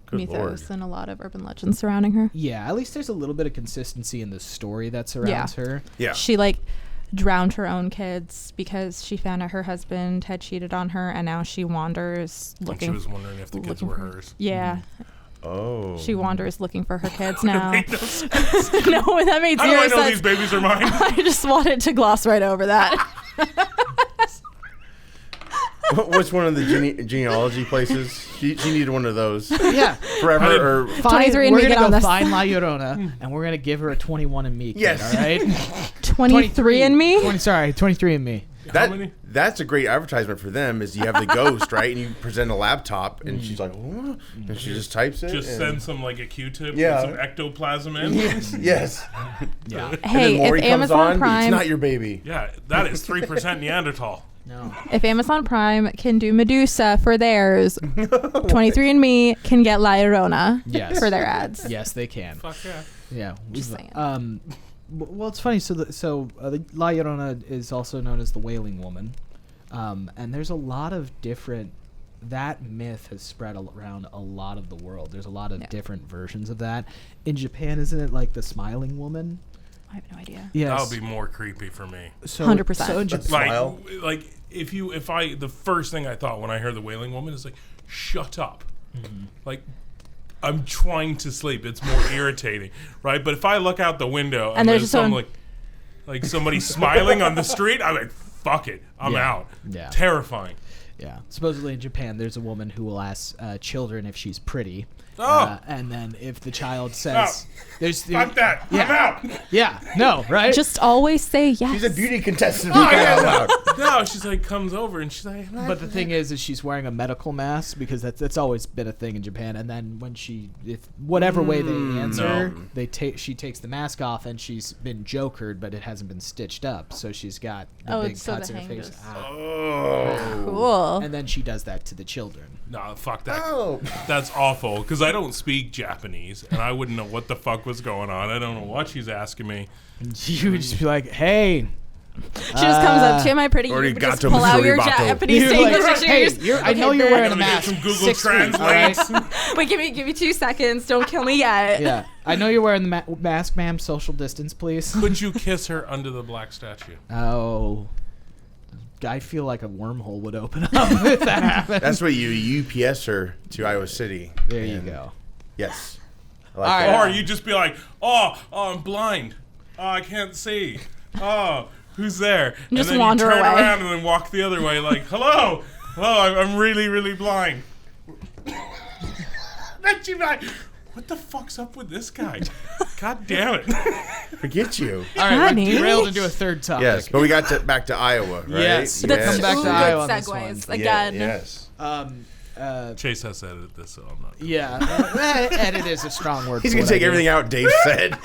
Good mythos lord. and a lot of urban legends surrounding her. Yeah, at least there's a little bit of consistency in the story that surrounds her. Yeah. She drowned her own kids because she found out her husband had cheated on her, and now she wanders And she looking. was wondering if the kids looking were for- hers. Yeah, Oh. she wanders looking for her kids now. Made no sense. No, that made How do I zero know sense. these babies are mine? I just wanted to gloss right over that. What's one of the genealogy places? She needed one of those. Yeah. Forever or 23andMe, we're get gonna on go this. find La Llorona, and we're gonna give her a 21andMe kit, Yes. all right? 23andMe? 23andMe. How many? that's a great advertisement for them. Is you have the ghost, right, and you present a laptop, and she's like, "What?" And she just types it. Just and- send some like a Q-tip Yeah. with some ectoplasm in. Yes, yes. Yeah. And Hey, then Maury if comes Amazon on, it's Prime, not your baby. Yeah, that is 3% Neanderthal. No. if Amazon Prime can do Medusa for theirs, 23andMe can get La Llorona Yes. for their ads. Yes, they can. Fuck yeah. Yeah. Just saying. Well, it's funny. So the La Llorona is also known as the Wailing Woman, and there's a lot of different. That myth has spread around a lot of the world. There's a lot of different versions of that. In Japan, isn't it like the Smiling Woman? I have no idea. Yes. That would be more creepy for me. So, 100%. So in Like, Smile. the first thing I thought when I heard the wailing woman is like, shut up. Like, I'm trying to sleep. It's more irritating, right? But if I look out the window and there's there's just some someone- like somebody smiling on the street, I'm like, fuck it, I'm Yeah. out. Yeah. Terrifying. Yeah. Supposedly in Japan, there's a woman who will ask children if she's pretty. Oh. And then if the child says, Fuck that. Yeah. I'm out. Yeah. No, right? Just always say yes. She's a beauty contestant. Oh, for crying out yeah. loud. No, she's like comes over and she's like, But the thing is she's wearing a medical mask because that's always been a thing in Japan. And then when whatever way they answer, she takes the mask off and she's been jokered, but it hasn't been stitched up, so she's got the big so cuts the in her hang face. goes- oh. Cool. And then she does that to the children. No, fuck that. Oh. That's awful because I don't speak Japanese and I wouldn't know what the fuck was going on. I don't know what she's asking me. You would just be like, "Hey." She just comes up to him, "My pretty." Arigato, You just pull out Mr. your Ribato. Japanese You're English like, hey, dictionaries. I know you're wearing a Let me get mask. some Google 6 feet, all Translate. right? Wait, give me 2 seconds. Don't kill me yet. Yeah, I know you're wearing the mask, ma'am. Social distance, please. Could you kiss her under the black statue? Oh, I feel like a wormhole would open up if that happened. That's what you UPS her to Iowa City. There you And- go. Yes. I like All right. that. Or you just be like, oh, I'm blind. Oh, I can't see. Oh, who's there? And Just then wander you turn away. around and then walk the other way like, hello. I'm really, really blind. Then she'd be like, what the fuck's up with this guy? God damn it. Forget you. All right, Honey. we're derailed into a third topic. Yes, but we got back to Iowa, right? Yes. That's Come back to two Iowa on good this one. segues Yeah, again. yes. Chase has to edit this, so I'm not. Yeah, edit is a strong word. He's for gonna what I take do. everything out Dave said.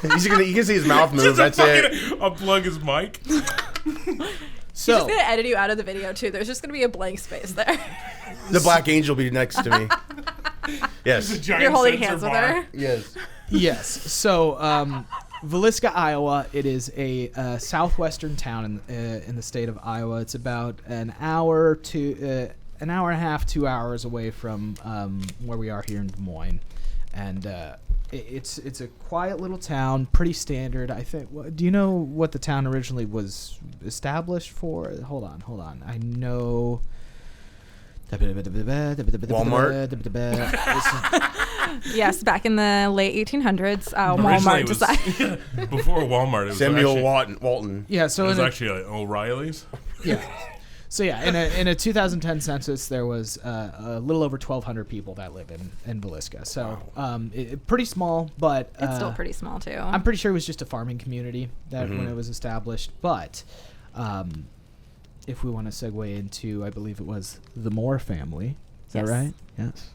You can see his mouth move. That's it. Unplug his mic. So, He's gonna edit you out of the video too. There's just gonna be a blank space there. The Black Angel will be next to me. Yes. Giant You're holding sensor hands with bar. her. Yes. yes. So, Villisca, Iowa. It is a southwestern town in the state of Iowa. It's about an hour and a half, 2 hours away from where we are here in Des Moines, and it's a quiet little town, pretty standard. I think. Do you know what the town originally was established for? Hold on. I know. Yes, back in the late 1800s, Originally Walmart it was- decided. Before Walmart, it was Samuel actually, Walton. Yeah. it So was in a, actually like O'Reilly's. yeah. So yeah, in a 2010 census, there was a little over 1,200 people that live in Villisca. So pretty small, but It's still pretty small too. I'm pretty sure it was just a farming community that when it was established. But if we want to segue into, I believe it was the Moore family. Is that Yes. right? Yes.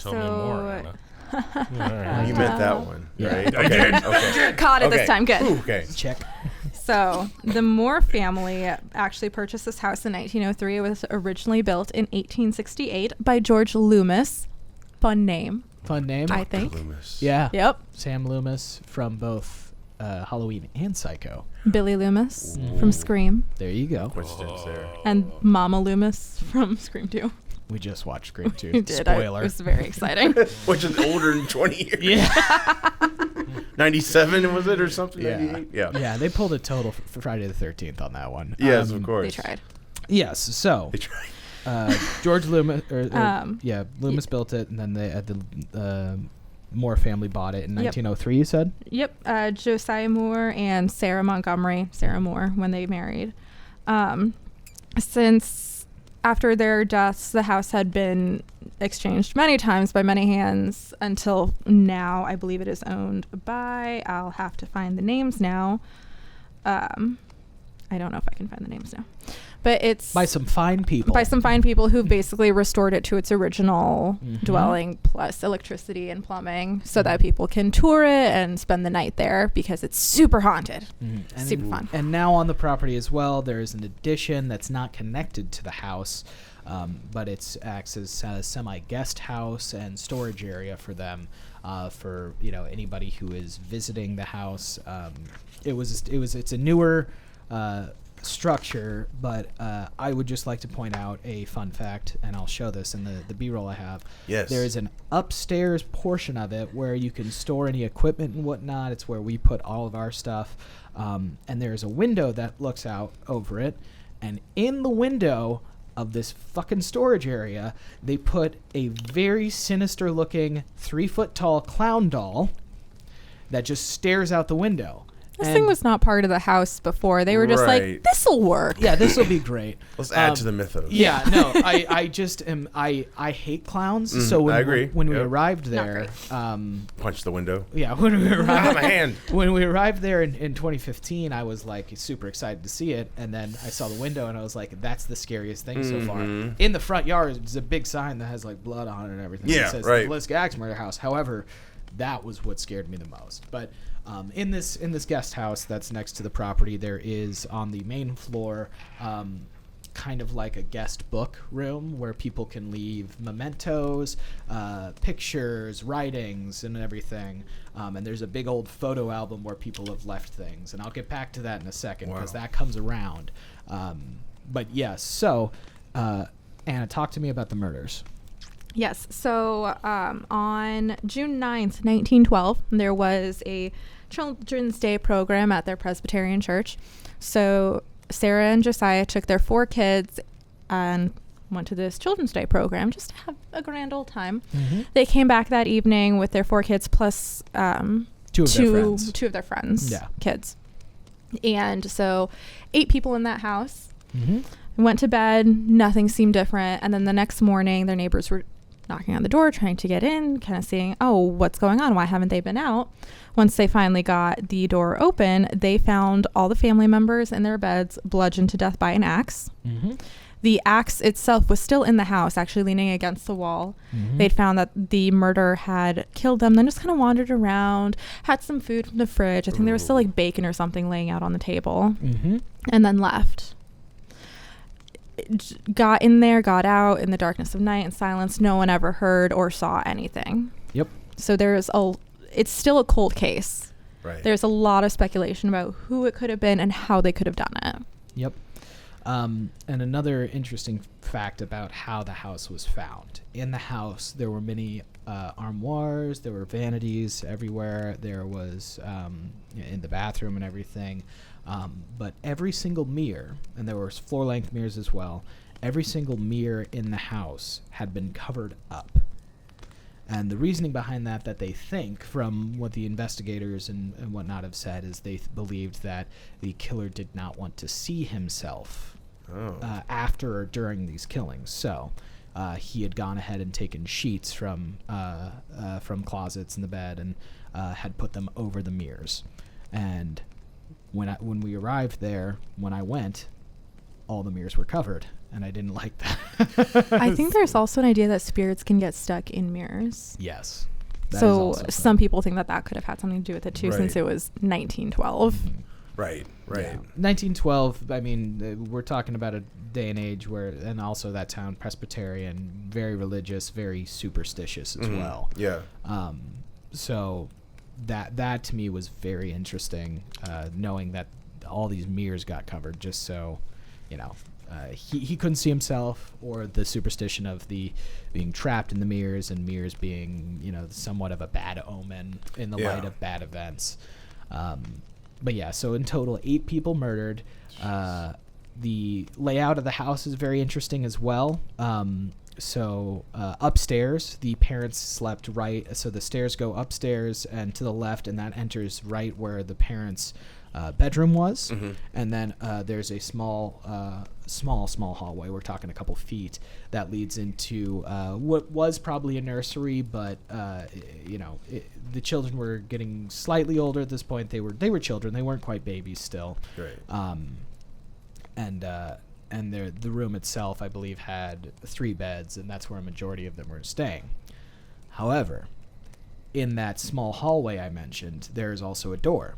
Tell me more, Anna. You meant that one, right? I did. Okay. Caught it Okay. this time. Good. Ooh, okay. Check. So the Moore family actually purchased this house in 1903. It was originally built in 1868 by George Loomis. Fun name, Fun name. I think. Loomis. Yeah. Yep. Sam Loomis from both Halloween and Psycho. Billy Loomis from Scream, There you go. Coincidence there. and Mama Loomis from Scream 2. We just watched Scream 2. You did. Spoiler. It was very exciting. Which is older than 20 years. yeah. 97 was it or something? Yeah. 98? Yeah. Yeah, they pulled a total for Friday the 13th on that one. Yes, of course. They tried. Yes, so They tried. George Loomis, Um, Loomis built it, and then the Moore family bought it in Yep. 1903. You said? Yep. Josiah Moore and Sarah Moore, when they married. Since after their deaths, the house had been exchanged many times by many hands until now. I believe it is owned by, I'll have to find the names now. I don't know if I can find the names now. But it's By some fine people. by some fine people who basically restored it to its original dwelling, plus electricity and plumbing, so that people can tour it and spend the night there because it's super haunted. And Super fun. And now on the property as well, there is an addition that's not connected to the house, but it acts as a semi-guest house and storage area for them, for anybody who is visiting the house. It's a newer structure, but I would just like to point out a fun fact, and I'll show this in the B-roll I have. Yes. There is an upstairs portion of it where you can store any equipment and whatnot. It's where we put all of our stuff. And there's a window that looks out over it. And in the window of this fucking storage area, they put a very sinister-looking 3-foot-tall clown doll that just stares out the window. This thing was not part of the house before. They were just Right. like, this'll work. Yeah, this will be great. Let's add to the mythos. Yeah, no, I just am. I hate clowns. So when I agree. when we Yep. arrived Not there, Punch the window. yeah, when we Ah, arrived, my hand. when we arrived there in 2015, I was like super excited to see it, and then I saw the window and I was like, that's the scariest thing so far. In the front yard, there's a big sign that has like blood on it and everything. Yeah, It says right. the Villisca Axe Murder House. However, that was what scared me the most. But in this guest house that's next to the property, there is on the main floor kind of like a guest book room where people can leave mementos, pictures, writings, and everything. And there's a big old photo album where people have left things. And I'll get back to that in a second because that comes around. But yes, so Anna, talk to me about the murders. Yes. So on June 9th, 1912, there was a Children's Day program at their Presbyterian church. So Sarah and Josiah took their 4 kids and went to this Children's Day program just to have a grand old time. They came back that evening with their 4 kids plus Two of their friends. Yeah. Kids. And so 8 people in that house. Mm-hmm. Went to bed. Nothing seemed different. And then the next morning, their neighbors were knocking on the door, trying to get in, kind of seeing, oh, what's going on? Why haven't they been out? Once they finally got the door open, they found all the family members in their beds, bludgeoned to death by an axe. The axe itself was still in the house, actually leaning against the wall. They'd found that the murderer had killed them, then just kind of wandered around, had some food from the fridge. I think there was still like bacon or something laying out on the table, and then left. Got in there, got out in the darkness of night and silence. No one ever heard or saw anything. Yep. So it's still a cold case. Right. There's a lot of speculation about who it could have been and how they could have done it. Yep. And another interesting fact about how the house was found. In the house, there were many armoires, there were vanities everywhere, there was in the bathroom and everything. But every single mirror, and there were floor-length mirrors as well, every single mirror in the house had been covered up. And the reasoning behind that they think, from what the investigators and whatnot have said, is they believed that the killer did not want to see himself after or during these killings. So he had gone ahead and taken sheets from closets in the bed and had put them over the mirrors. And when we arrived there, when I went, all the mirrors were covered, and I didn't like that. I think there's also an idea that spirits can get stuck in mirrors. Yes. That is So also some people think that could have had something to do with it too, since Right. it was 1912. Right. Yeah. 1912, I mean, we're talking about a day and age where, and also that town, Presbyterian, very religious, very superstitious as well. Yeah. So that to me was very interesting, knowing that all these mirrors got covered, just so, he couldn't see himself, or the superstition of the being trapped in the mirrors and mirrors being, somewhat of a bad omen in the light of bad events. But yeah, so in total, 8 people murdered. The layout of the house is very interesting as well. So upstairs, the parents slept right. So the stairs go upstairs and to the left, and that enters right where the parents' bedroom was. And then there's a small hallway. We're talking a couple feet that leads into what was probably a nursery, but the children were getting slightly older at this point. They were children. They weren't quite babies still. Right. And the room itself, I believe, had 3 beds, and that's where a majority of them were staying. However, in that small hallway I mentioned, there is also a door.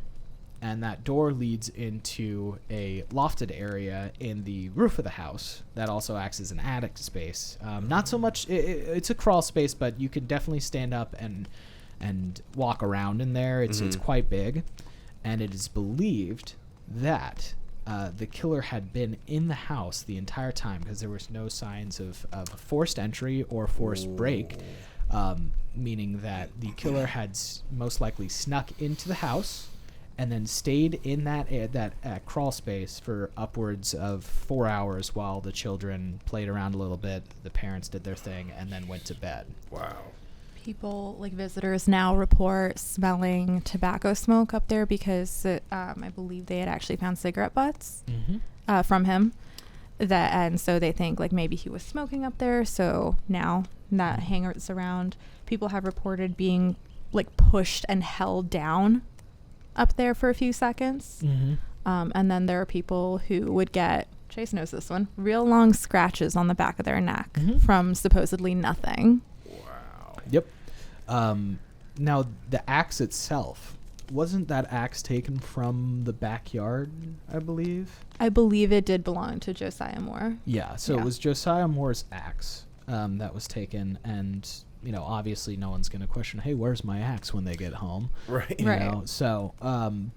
And that door leads into a lofted area in the roof of the house that also acts as an attic space. Not so much, it's a crawl space, but you can definitely stand up and walk around in there. It's quite big. And it is believed that the killer had been in the house the entire time because there was no signs of forced entry or forced break, meaning that the killer had most likely snuck into the house and then stayed in that crawl space for upwards of 4 hours while the children played around a little bit, the parents did their thing, and then went to bed. Wow. People, like visitors, now report smelling tobacco smoke up there because I believe they had actually found cigarette butts from him. And so they think like maybe he was smoking up there. So now that hanger's around, people have reported being like pushed and held down up there for a few seconds. And then there are people who would get, Chase knows this one, real long scratches on the back of their neck from supposedly nothing. Yep. Now, the axe itself, wasn't that axe taken from the backyard, I believe? I believe it did belong to Josiah Moore. Yeah, so it was Josiah Moore's axe that was taken, and, you know, obviously no one's going to question, hey, where's my axe when they get home? Right. You know? So,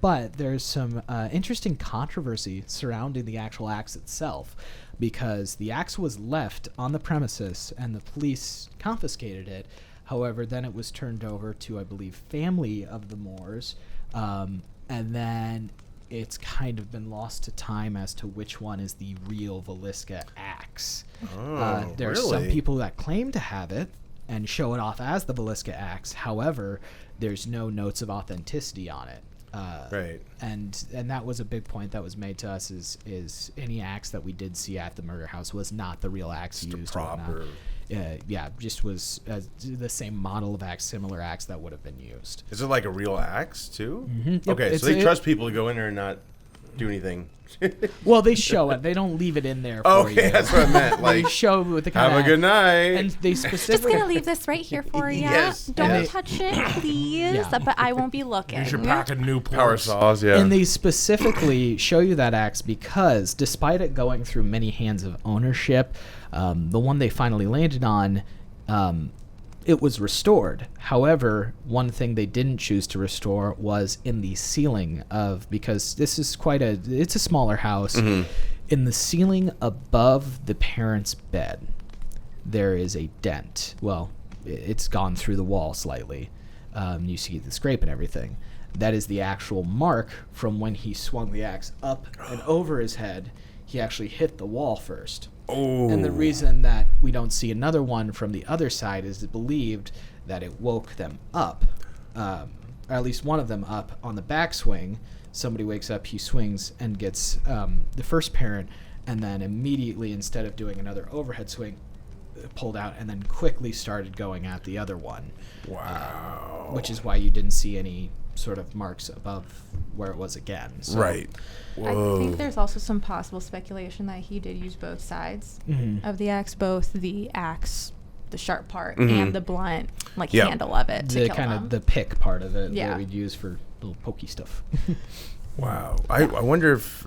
but there's some interesting controversy surrounding the actual axe itself, because the axe was left on the premises and the police confiscated it. However, then it was turned over to, I believe, family of the Moores, and then it's kind of been lost to time as to which one is the real Villisca axe. There's some people that claim to have it and show it off as the Villisca axe. However, there's no notes of authenticity on it. Right. And that was a big point that was made to us is any axe that we did see at the murder house was not the real axe Just used. a proper. Just was the same model of axe, similar axe that would have been used. Is it like a real axe too? Yep, Okay, so they trust people to go in there and not do anything. Well, they show it. They don't leave it in there for you. Okay, that's what I meant. They Like, show with the kind have of a good night. And they Just specifically gonna leave this right here for you. Yes, Don't yes. touch it, please. Yeah. But I won't be looking. Here's your pack of Newports. Power saws, yeah. And they specifically show you that axe because, despite it going through many hands of ownership, the one they finally landed on, it was restored. However, one thing they didn't choose to restore was in the ceiling because this is it's a smaller house. In the ceiling above the parents' bed, there is a dent. Well, it's gone through the wall slightly. You see the scrape and everything. That is the actual mark from when he swung the axe up and over his head. He actually hit the wall first. Oh. And the reason that we don't see another one from the other side is it believed that it woke them up, or at least one of them up on the backswing. Somebody wakes up, he swings and gets the first parent, and then immediately, instead of doing another overhead swing, pulled out and then quickly started going at the other one. Wow. Which is why you didn't see any sort of marks above where it was again. So, Right. Whoa. I think there's also some possible speculation that he did use both sides of the axe, both the axe, the sharp part, and the blunt, handle of it to the kill kind them. of the pick part of it Yeah. that we'd use for little pokey stuff. Wow. I wonder if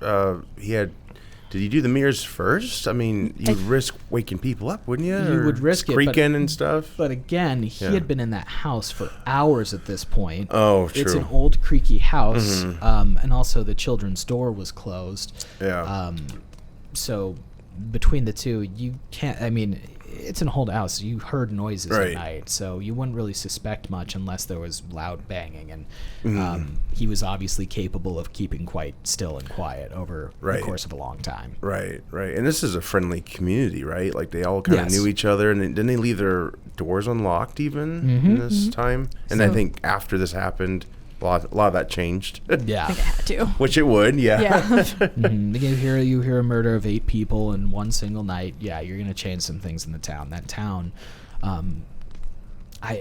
did he do the mirrors first? I mean, you'd risk waking people up, wouldn't you? You Or would risk it, creaking but- and stuff. But again, he had been in that house for hours at this point. Oh, true. It's an old creaky house, and also the children's door was closed. Yeah. So between the two, you can't. I mean, it's an old house. You heard noises Right. at night, so you wouldn't really suspect much unless there was loud banging. And he was obviously capable of keeping quite still and quiet over Right. the course of a long time. Right. And this is a friendly community, right? Like they all kind of Yes. knew each other, and didn't they leave their doors unlocked even in this time? And I So- think after this happened, a lot of that changed. Yeah. I think I had to. Which it would, yeah. Yeah. You hear a murder of 8 people in one single night. Yeah, you're gonna change some things in the town. That town,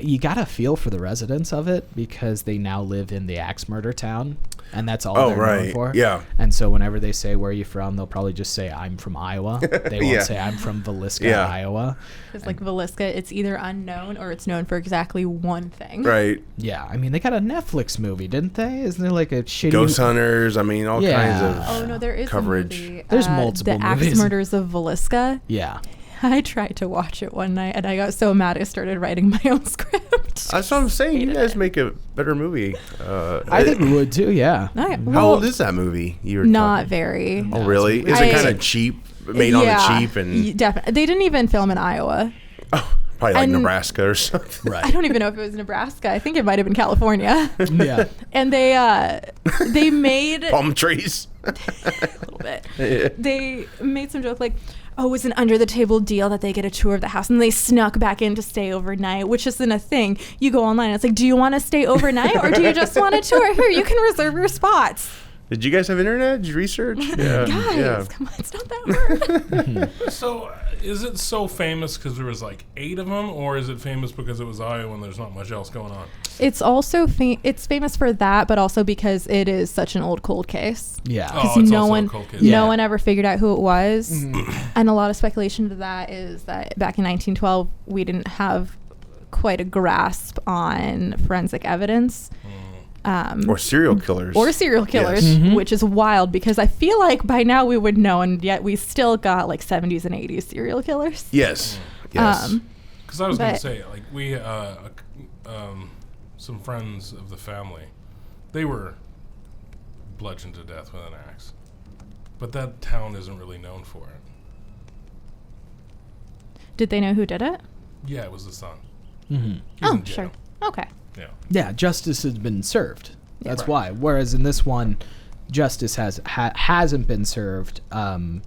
you gotta feel for the residents of it because they now live in the axe murder town, and that's all they're known right. for. Yeah. And so whenever they say where are you from, they'll probably just say I'm from Iowa. They won't Yeah. say I'm from Villisca, Yeah. Iowa. Because like Villisca, it's either unknown or it's known for exactly one thing. Right. Yeah, I mean they got a Netflix movie, didn't they? Isn't there like a shitty Ghost hunters. I mean, all Yeah. kinds of Oh no, there is coverage. a movie. There's multiple The Axe movies. Murders of Villisca. Yeah. I tried to watch it one night and I got so mad I started writing my own script. That's what I'm saying. You Hated guys it. make a better movie. I think we would too. Yeah. Okay, How well, old is that movie? You were not talking- very. Oh, really? Is it I- kind of cheap? Made on the cheap and definitely. They didn't even film in Iowa. probably like and- Nebraska or something. Right. I don't even know if it was Nebraska. I think it might have been California. Yeah. And they made Palm trees. a little bit. They made some joke like, oh, it was an under the table deal that they get a tour of the house and they snuck back in to stay overnight, which isn't a thing. You go online and it's like, do you want to stay overnight or do you just want a tour? Here, you can reserve your spots. Did you guys have internet? Did you research? Yeah. Guys, yeah. come on, it's not that hard. So, is it so famous because there was like 8 of them, or is it famous because it was Iowa and there's not much else going on? It's also it's famous for that, but also because it is such an old cold case. Yeah. Oh, Because it's no also a one, cold case. Yeah. no one ever figured out who it was, and a lot of speculation to that is that back in 1912 we didn't have quite a grasp on forensic evidence. Or serial killers. Or serial killers, Yes. which is wild because I feel like by now we would know, and yet we still got like 70s and 80s serial killers. Yes. Yes. Because I was going to But- say, like, we, some friends of the family, they were bludgeoned to death with an axe. But that town isn't really known for it. Did they know who did it? Yeah, it was the son. Mm-hmm. He's Oh, in jail. sure. Okay. Yeah. Yeah, justice has been served. That's Right. why. Whereas in this one, justice hasn't been served, and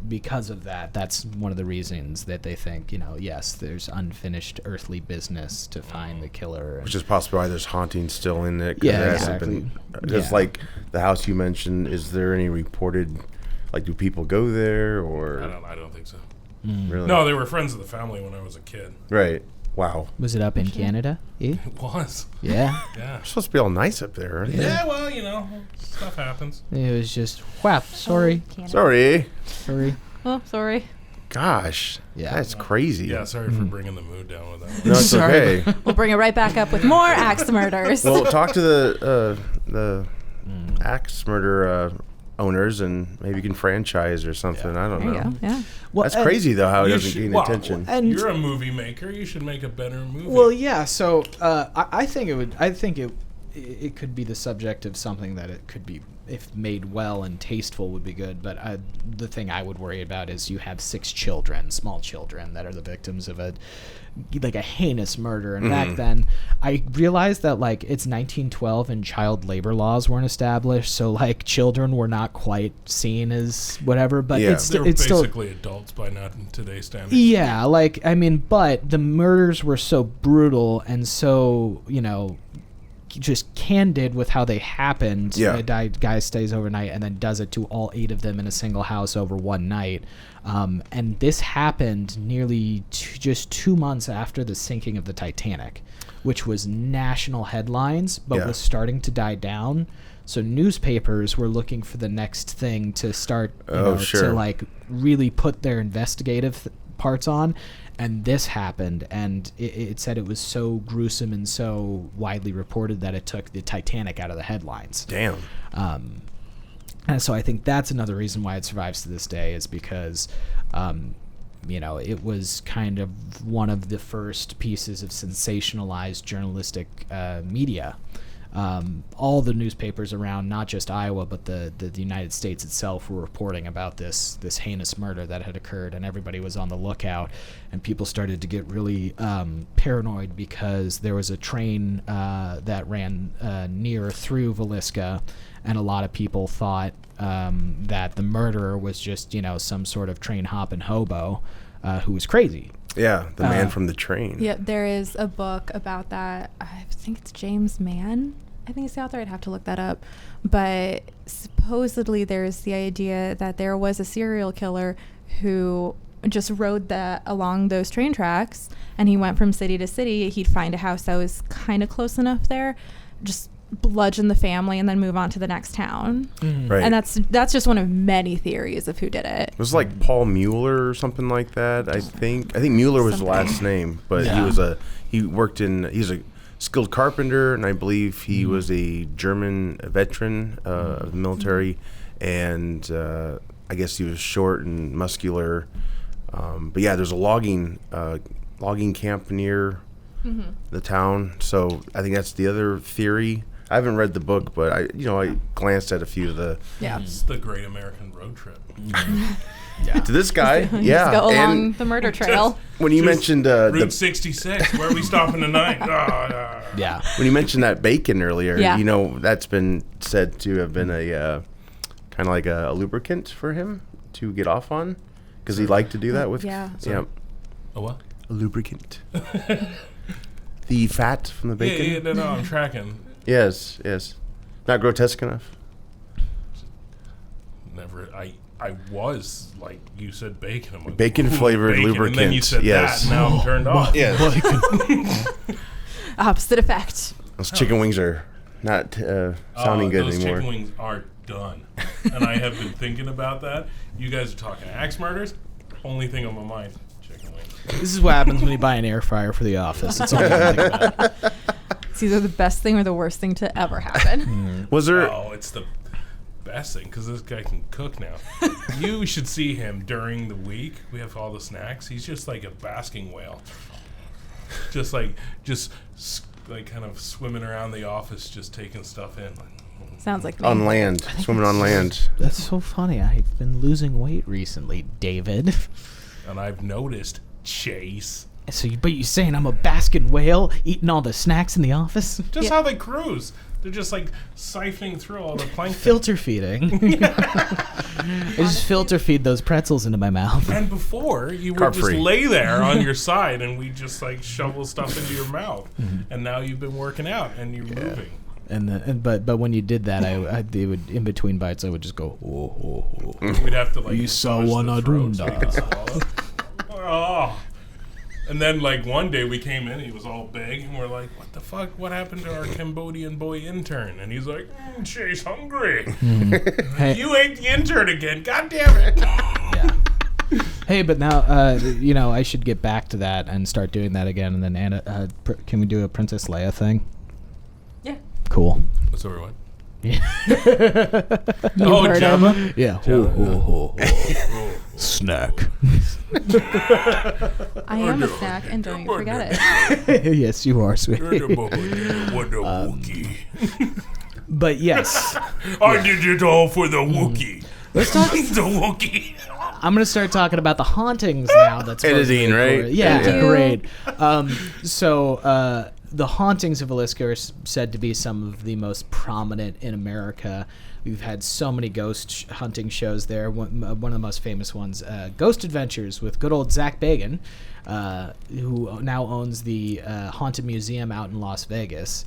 because of that, that's one of the reasons that they think yes, there's unfinished earthly business to find the killer. Which is possibly why there's hauntings still in it. 'Cause Yeah, it hasn't exactly. been- Just Yeah. like the house you mentioned, is there any reported, like, do people go there or I don't think so. really? No, they were friends of the family when I was a kid. Right. Wow. Was it up in Canada? It was. Yeah. Yeah. It's supposed to be all nice up there, aren't they? Yeah, well, stuff happens. It was just sorry. Sorry. Oh, sorry. Gosh. Yeah. That's crazy. Yeah, sorry for bringing the mood down with that. No, it's Sorry. okay. We'll bring it right back up with more axe murders. Well, talk to the axe murder owners, and maybe you can franchise or something. I don't there you know. go. Yeah. Well, That's crazy though how it You doesn't should- gain well, attention. and- You're a movie maker. You should make a better movie. Well, yeah. So I think it would. I think it could be the subject of something that it could be, if made well and tasteful, would be good. But the thing I would worry about is you have 6 children, small children, that are the victims of a heinous murder. And back then, I realized that it's 1912 and child labor laws weren't established, so children were not quite seen as whatever. But Yeah. it's they were it's still. basically adults by not in today's standards. Yeah, but the murders were so brutal and so, just candid with how they happened. Yeah. A guy stays overnight and then does it to all 8 of them in a single house over one night. And this happened nearly just 2 months after the sinking of the Titanic, which was national headlines, but Yeah. was starting to die down. So newspapers were looking for the next thing to start, sure. to really put their investigative parts on. And this happened, and it said it was so gruesome and so widely reported that it took the Titanic out of the headlines. Damn. And so I think that's another reason why it survives to this day, is because, it was kind of one of the first pieces of sensationalized journalistic media. All the newspapers around, not just Iowa, but the United States itself, were reporting about this heinous murder that had occurred, and everybody was on the lookout. And people started to get really paranoid because there was a train that ran near through Villisca, and a lot of people thought that the murderer was just some sort of train hopping hobo who was crazy. Yeah, the man from the train. Yeah, there is a book about that. I think it's James Mann. I think it's the author. I'd have to look that up. But supposedly there's the idea that there was a serial killer who just rode along those train tracks, and he went from city to city. He'd find a house that was kind of close enough there, just bludgeon the family, and then move on to the next town. Right. And that's just one of many theories of who did it. It was like Paul Mueller or something like that. I think Mueller was the last name, but Yeah. he's a skilled carpenter, and I believe he was a German veteran of the military, and I guess he was short and muscular. But yeah, there's a logging camp near the town. So I think that's the other theory. I haven't read the book, but I glanced at a few of the. Yeah. It's the Great American Road Trip. To this guy, yeah. Just go along And the murder trail. when you mentioned Route 66, where are we stopping tonight? Yeah. when you mentioned that bacon earlier, Yeah. that's been said to have been a kind of like a lubricant for him to get off on, because he liked to do that with. Yeah. Yeah. A what? A lubricant. The fat from the bacon. Yeah, no, I'm tracking. Yes. Not grotesque enough. Never. I was like you said, bacon. I'm like, Bacon ooh, flavored bacon. lubricant. And then you said yes. that. Now I'm turned off. Yes. Opposite effect. Those chicken wings are not sounding good those anymore. Chicken wings are done, and I have been thinking about that. You guys are talking axe murders. Only thing on my mind: chicken wings. This is what happens when you buy an air fryer for the office. It's all I think about. It's either the best thing or the worst thing to ever happen. Was there? Oh, it's the best thing because this guy can cook now. You should see him during the week. We have all the snacks. He's just like a basking whale. Just kind of swimming around the office, just taking stuff in. Sounds like me. On land, swimming on land. That's so funny. I've been losing weight recently, David. And I've noticed, Chase, So, but you saying I'm a basket whale eating all the snacks in the office? just how they cruise. They're just like siphoning through all the plankton. Filter feeding. I just filter feed those pretzels into my mouth. And before, you would Carb just free. lay there on your side and we just like shovel stuff into your mouth. And now you've been working out and you're moving. But when you did that, they would in between bites I would just go. Oh. We'd have to like You saw massage one the I throat do so you could swallow. Oh. And then like one day we came in, he was all big, and we're like, "What the fuck? What happened to our Cambodian boy intern?" And he's like, "Chase hungry. Hey, You ate the intern again. God damn it!" yeah. Hey, but now I should get back to that and start doing that again. And then Anna, can we do a Princess Leia thing? Yeah. Cool. What's over what? You Oh, heard Gemma. him. Yeah. Snack. I am a snack, and don't you forget it. Yes, you are, sweet. What a Wookiee. But yes, I did it all for the Wookiee. let's talk. the Wookiee. I'm gonna start talking about the hauntings now. That's Editing, supposedly right? Yeah, Thank you. great. So the hauntings of Villisca are said to be some of the most prominent in America. We've had so many ghost hunting shows there. One of the most famous ones, Ghost Adventures with good old Zach Bagan, who now owns the Haunted Museum out in Las Vegas,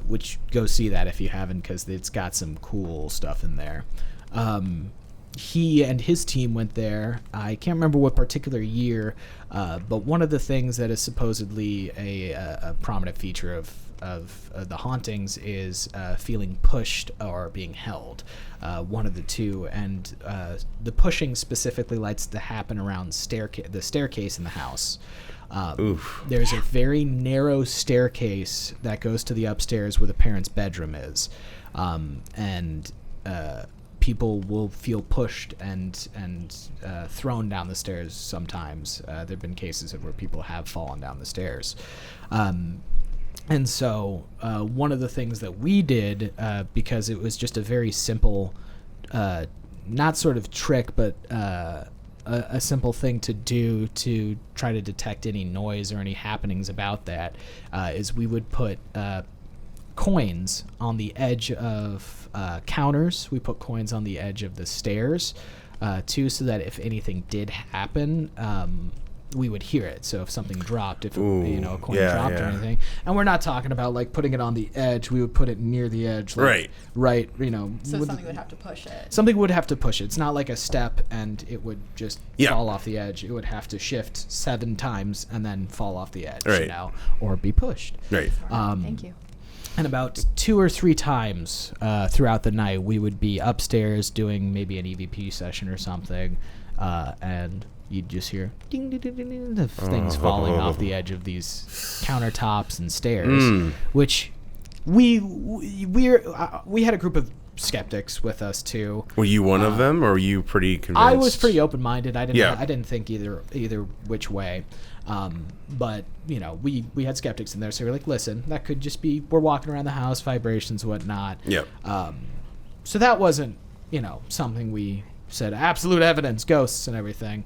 which go see that if you haven't, because it's got some cool stuff in there. He and his team went there. I can't remember what particular year, but one of the things that is supposedly a prominent feature of the hauntings is feeling pushed or being held, one of the two. And the pushing specifically likes to happen around the staircase in the house. There's a very narrow staircase that goes to the upstairs where the parents' bedroom is, and people will feel pushed and thrown down the stairs sometimes. There have been cases where people have fallen down the stairs. And so one of the things that we did, because it was just a very simple, not sort of trick, but a simple thing to do to try to detect any noise or any happenings about that, is we would put coins on the edge of counters. We put coins on the edge of the stairs too, so that if anything did happen, we would hear it. So if something dropped, if a coin dropped or anything, and we're not talking about like putting it on the edge, we would put it near the edge, like, right, So something would have to push it. Something would have to push it. It's not like a step and it would just fall off the edge. It would have to shift 7 times and then fall off the edge, or be pushed. Right. Thank you. And about 2 or 3 times throughout the night, we would be upstairs doing maybe an EVP session or something, and you'd just hear ding, ding, ding, ding, ding, the things falling off the edge of these countertops and stairs, which we had a group of skeptics with us too. Were you one of them, or were you pretty convinced? I was pretty open-minded. I Yeah. didn't think either which way. But you know, we had skeptics in there, so we're like, listen, that could just be we're walking around the house, vibrations, whatnot. Yep. So that wasn't, you know, something we said absolute evidence, ghosts and everything.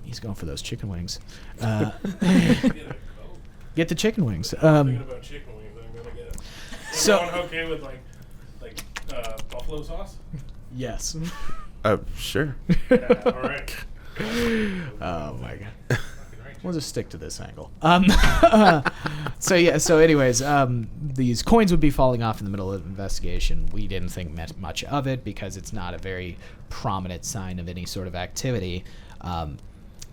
He's going for those chicken wings. Get the chicken wings. Thinking about chicken wings, I'm gonna get it. So Okay with like buffalo sauce? yes. Sure. Yeah, all right. Oh my god. We'll just stick to this angle. So anyways, these coins would be falling off in the middle of the investigation. We didn't think much of it because it's not a very prominent sign of any sort of activity.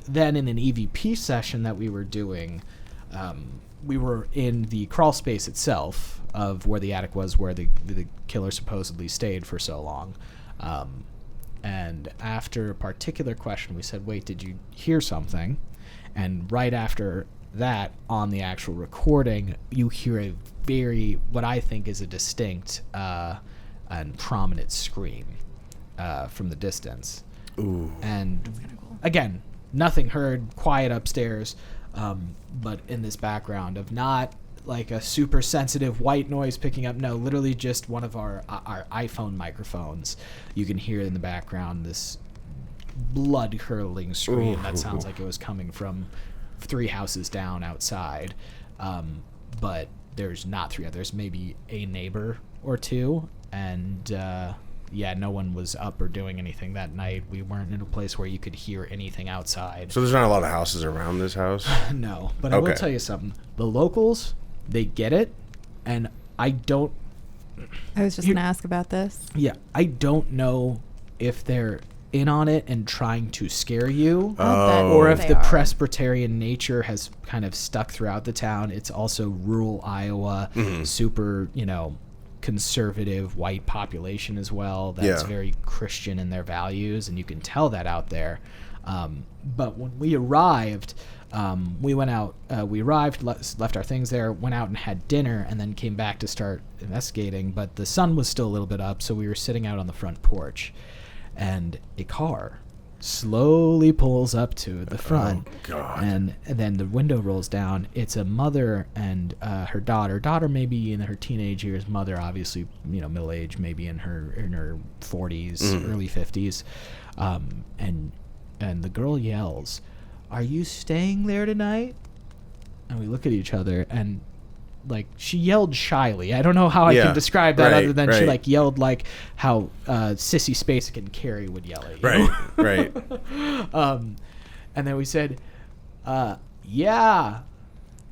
Then in an EVP session that we were doing, we were in the crawl space itself of where the attic was, where the killer supposedly stayed for so long. And after a particular question, we said, wait, did you hear something? And right after that, on the actual recording, you hear a very, what I think is a distinct and prominent scream from the distance. Ooh. And again, nothing heard, quiet upstairs, but in this background of not like a super sensitive white noise picking up, no, literally just one of our iPhone microphones. You can hear in the background this blood-curdling scream that sounds like it was coming from 3 houses down outside. But there's not 3 others, maybe a neighbor or 2, and no one was up or doing anything that night. We weren't in a place where you could hear anything outside. So there's not a lot of houses around this house? No, but I will tell you something. The locals, they get it, and I don't... I was just going to ask about this. Yeah, I don't know if they're in on it and trying to scare you, or if the Presbyterian nature has kind of stuck throughout the town. It's also rural Iowa, super, conservative white population as well. That's very Christian in their values, and you can tell that out there. But when we arrived, we went out. We arrived, left our things there, went out and had dinner, and then came back to start investigating. But the sun was still a little bit up, so we were sitting out on the front porch. And a car slowly pulls up to the front. Oh, God. And then the window rolls down. It's a mother and her daughter. Daughter maybe in her teenage years. Mother obviously, middle age, maybe in her 40s, early 50s. And the girl yells, "Are you staying there tonight?" And we look at each other, and she yelled shyly. I don't know how I can describe that other than she yelled like how Sissy Spacek and Carrie would yell at you. Right. And then we said, yeah,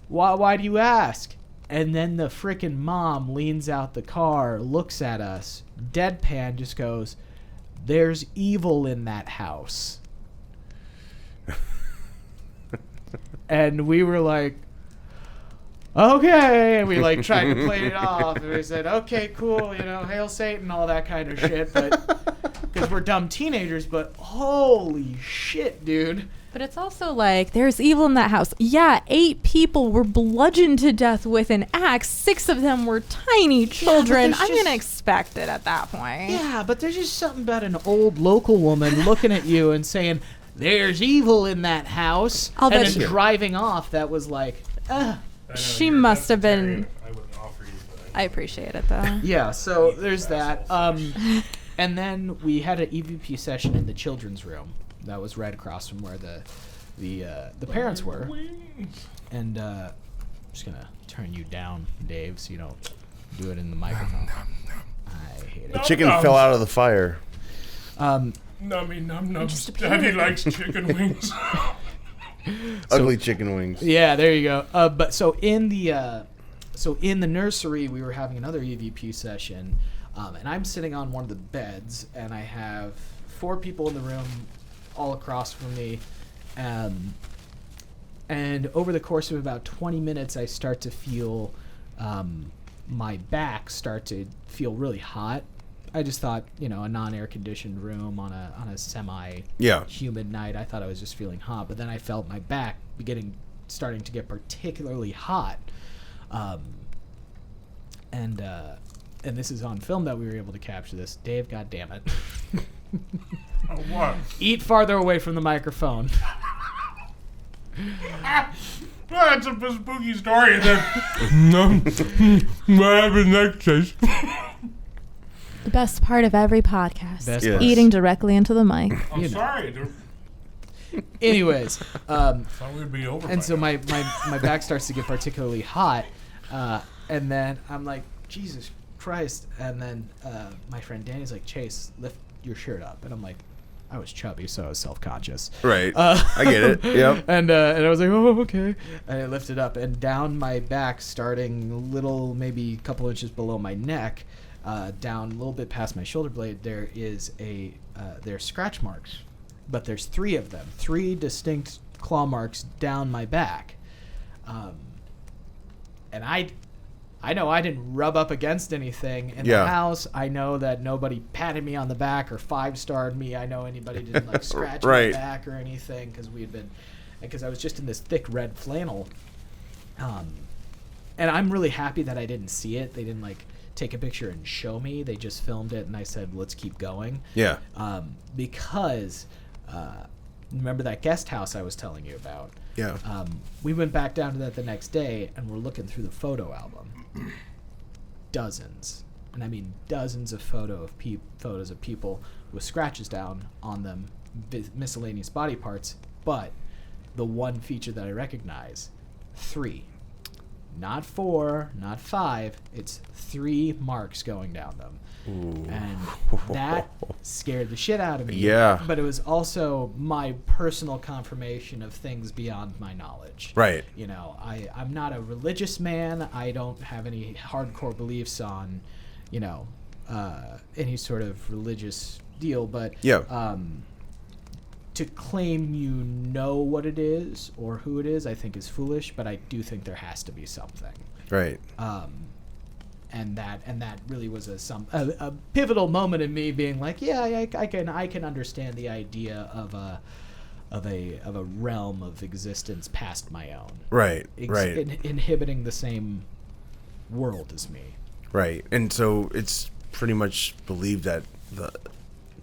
why do you ask? And then the frickin' mom leans out the car, looks at us, deadpan, just goes, "There's evil in that house." And we were like, okay, and we tried to play it off, and we said, okay, cool, hail Satan, all that kind of shit, but because we're dumb teenagers. But holy shit, dude. But it's also there's evil in that house. Yeah, 8 people were bludgeoned to death with an axe. 6 of them were tiny children. I'm going to expect it at that point. Yeah, but there's just something about an old local woman looking at you and saying, "There's evil in that house," and then driving off. That was She must have been. I wouldn't offer you, but I appreciate it though. Yeah, so there's that. And then we had an EVP session in the children's room that was right across from where the parents were. And I'm just gonna turn you down, Dave, so you don't do it in the microphone. I hate it. The chicken fell out of the fire. Nummy num nums. Daddy likes chicken wings. Ugly chicken wings. Yeah, there you go. But so in the nursery, we were having another EVP session, and I'm sitting on one of the beds, and I have 4 people in the room, all across from me, and over the course of about 20 minutes, I start to feel my back start to feel really hot. I just thought, a non-air conditioned room on a semi-humid night. I thought I was just feeling hot, but then I felt my back starting to get particularly hot, and and this is on film that we were able to capture this. Dave, goddamn it. Oh, what? Eat farther away from the microphone. That's a spooky story. And then, what happened next case? The best part of every podcast. Best Yes. Eating directly into the mic. I'm You know. sorry. Dude. Anyways, Thought we'd be over. and by so now. my back starts to get particularly hot, and then I'm like, Jesus Christ, and then my friend Danny's like, Chase, lift your shirt up, and I'm like, I was chubby, so I was self-conscious. Right. I get it. Yep. And I was like, oh, okay. And I lifted up, and down my back, starting a little, maybe a couple inches below my neck, down a little bit past my shoulder blade, there is there's scratch marks. But there's 3 of them, 3 distinct claw marks down my back. And I know I didn't rub up against anything in the house. I know that nobody patted me on the back or 5-starred me. I know anybody didn't like scratch my back or anything because I was just in this thick red flannel. And I'm really happy that I didn't see it. They didn't like take a picture and show me. They just filmed it, and I said, let's keep going. Yeah. Because remember that guest house I was telling you about? Yeah. We went back down to that the next day, and we're looking through the photo album. Dozens, and I mean dozens of photos of people with scratches down on them, miscellaneous body parts. But the one feature that I recognize, 3. Not 4, not 5. It's 3 marks going down them. Ooh. And that scared the shit out of me. Yeah. But it was also my personal confirmation of things beyond my knowledge. Right. You know, I'm not a religious man. I don't have any hardcore beliefs on, you know, any sort of religious deal. But to claim you know what it is or who it is, I think is foolish. But I do think there has to be something. Right. And that really was a pivotal moment in me being like, yeah, I can understand the idea of a realm of existence past my own. Right. Right. Inhibiting the same world as me. Right. And so it's pretty much believed that the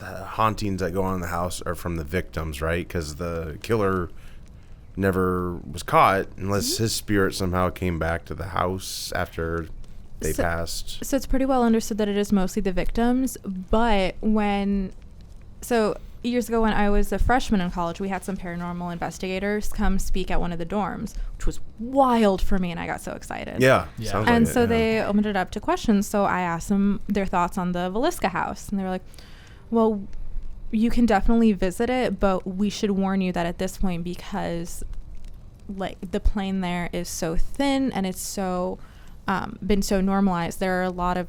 hauntings that go on in the house are from the victims, right? Because the killer never was caught unless his spirit somehow came back to the house after they passed. So it's pretty well understood that it is mostly the victims. But years ago when I was a freshman in college, we had some paranormal investigators come speak at one of the dorms, which was wild for me, and I got so excited. Yeah. Yeah. And so they opened it up to questions. So I asked them their thoughts on the Villisca house, and they were like, well, you can definitely visit it, but we should warn you that at this point, because like the plane there is so thin and it's so been so normalized, there are a lot of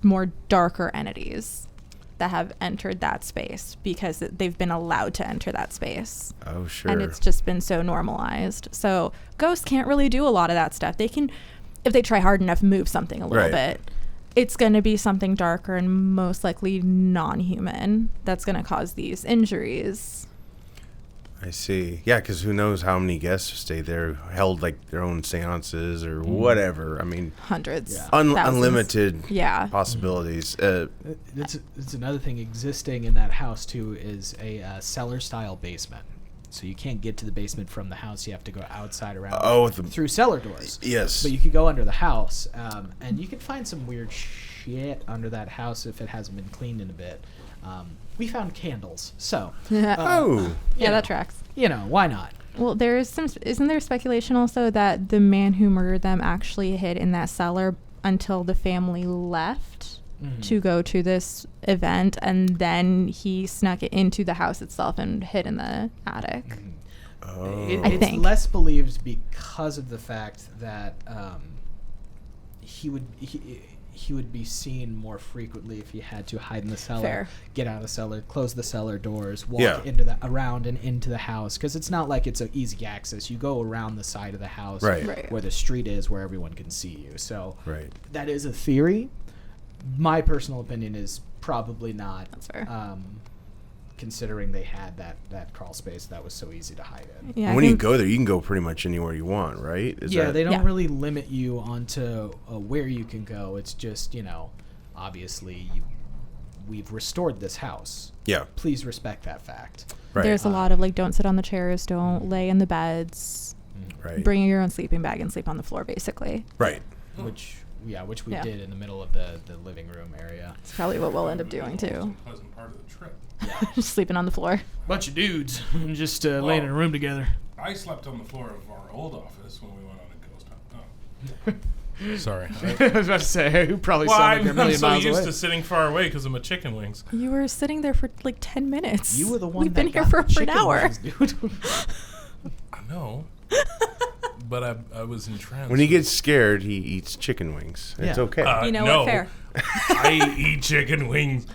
more darker entities that have entered that space because they've been allowed to enter that space. Oh, sure. And it's just been so normalized. So ghosts can't really do a lot of that stuff. They can, if they try hard enough, move something a little bit. It's going to be something darker and most likely non-human that's going to cause these injuries. I see. Yeah, because who knows how many guests stayed there, held like their own seances or whatever. I mean, Hundreds. Yeah. Unlimited Yeah. possibilities. It's another thing existing in that house too is a cellar-style basement. So you can't get to the basement from the house. You have to go outside around through cellar doors. Yes. But you could go under the house, and you could find some weird shit under that house if it hasn't been cleaned in a bit. We found candles, so Yeah, know, that tracks. you know, why not? Well, isn't there speculation also that the man who murdered them actually hid in that cellar until the family left to go to this event, and then he snuck it into the house itself and hid in the attic. I It's think. less believed because of the fact that he would be seen more frequently if he had to hide in the cellar, Fair. get out of the cellar, close the cellar doors, walk around and into the house, because it's not like it's an easy access. You go around the side of the house Right. where the street is, where everyone can see you. So Right. that is a theory. My personal opinion is probably not. That's fair. Considering they had that crawl space that was so easy to hide in. Yeah, I When you think- go there, you can go pretty much anywhere you want, right? They don't Yeah. really limit you onto where you can go. It's just, obviously we've restored this house. Yeah. Please respect that fact. Right. There's a lot of like, don't sit on the chairs, don't lay in the beds, right. bring your own sleeping bag and sleep on the floor, basically. Right. Which we Yeah. did in the middle of the living room area. It's probably what we'll end up doing too. It's a pleasant part of the trip. Just sleeping on the floor. Bunch of dudes just laying in a room together. I slept on the floor of our old office when we went on a ghost hunt. Oh. Sorry. I was about to say, who probably Well, sound like a I'm million so miles used away. to sitting far away because of my chicken wings. You were sitting there for like 10 minutes. You were the one We've that been here got for the over an chicken hour. wings, dude. I know. But I was entranced. When he gets scared, he eats chicken wings. It's Yeah. okay. You know no. what? Fair. I eat chicken wings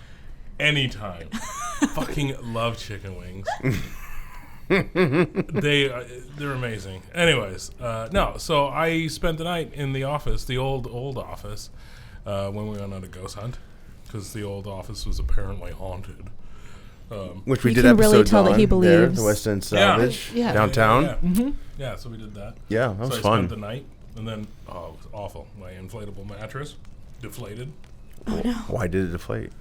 anytime. Fucking love chicken wings. They're amazing. Anyways, no. So I spent the night in the office, the old office, when we went on a ghost hunt, because the old office was apparently haunted. Which we You did can really episodes tell that on he there, believes. the West End Salvage Yeah. downtown. Yeah, Yeah, yeah. Yeah, so we did that. that was So I fun. spent the night, and then it was awful. My inflatable mattress deflated. Why did it deflate?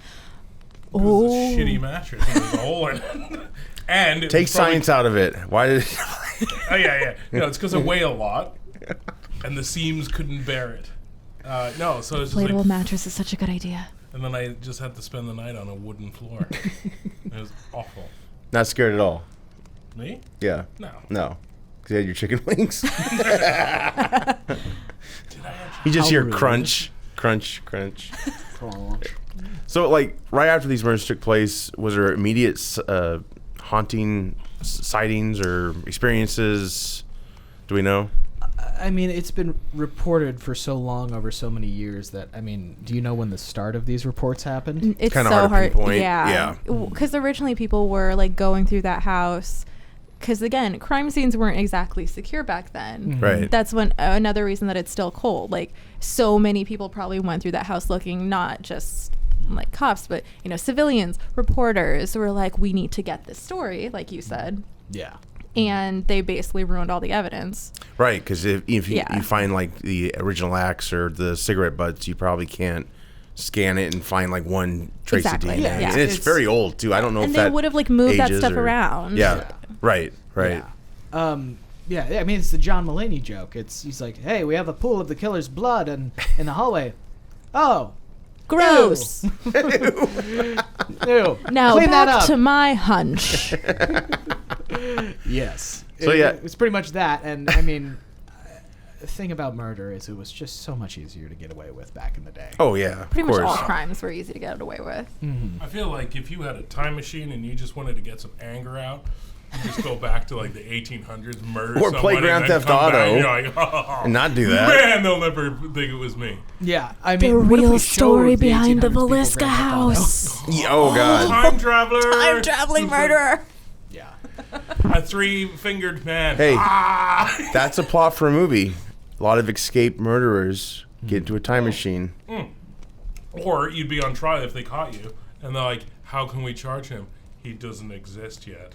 It was a shitty mattress. And there's a hole in it. And it Take was probably- science out of it. Why did it Oh yeah. No, it's because I weigh a lot, and the seams couldn't bear it. No, so it's just Inflatable like, mattress is such a good idea. and then I just had to spend the night on a wooden floor. It was awful. Not scared at all? Me? Yeah. No. No. Because you had your chicken wings. Did I actually? You just How hear rude. crunch, crunch, crunch. So, like, right after these murders took place, was there immediate haunting sightings or experiences? Do we know? I mean, it's been reported for so long over so many years that, I mean, do you know when the start of these reports happened? It's Kinda so hard to hard. pinpoint. Yeah. Yeah. Because originally people were like going through that house. Because again, crime scenes weren't exactly secure back then. Right. That's when another reason that it's still cold. Like so many people probably went through that house looking not just like cops, but you know, civilians, reporters who were like, we need to get this story, like you said. Yeah. And they basically ruined all the evidence. Right, because if you, Yeah. you find, like, the original axe or the cigarette butts, you probably can't scan it and find, like, one trace Exactly. of DNA. Yeah. And it's It's- very old, too. I don't know And if they that would have like moved that ages stuff or- around. Yeah. Right. Yeah. Yeah, I mean, it's the John Mulaney joke. He's like, hey, we have a pool of the killer's blood in the hallway. Oh. Gross. Ew. Now Clean that back up. to my hunch. Yes. So, yeah. It's pretty much that. And, I mean, the thing about murder is it was just so much easier to get away with back in the day. Oh, yeah. Pretty of much course. all crimes were easy to get away with. I feel like if you had a time machine and you just wanted to get some anger out, you just go back to like the 1800s, murder Or someone, play and Grand then Theft come back, Auto and you're like, oh, And not do that. man, they'll never think it was me. Yeah, I The mean, what if real we story showed behind the 1800s people Villisca Grand Theft Auto? house. Yeah, oh, God. Time traveler. Time traveling murderer. Yeah. A three-fingered man. Hey. Ah! That's a plot for a movie. A lot of escaped murderers get into a time machine. Or you'd be on trial if they caught you, and they're like, how can we charge him? He doesn't exist yet.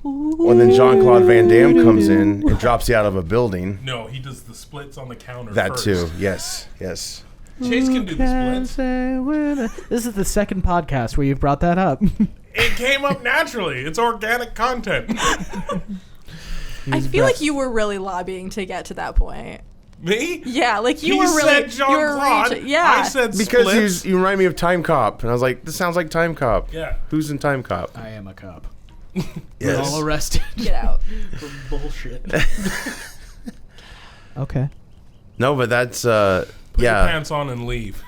Well, then Jean-Claude Van Damme comes in and drops you out of a building. No, he does the splits on the counter That first. too. Yes. Yes. Chase can do the splits. This is the second podcast where you've brought that up. It came up naturally. It's organic content. I feel like you were really lobbying to get to that point. Me? Yeah, like you He were really. said you were Jean-Claude. reaching- yeah. I said Because splits. you remind me of Time Cop, and I was like, this sounds like Time Cop. Yeah. Who's in Time Cop? I am a cop. Yes. We're all arrested Get out. for bullshit. Okay. No, but that's Put your yeah. pants on and leave.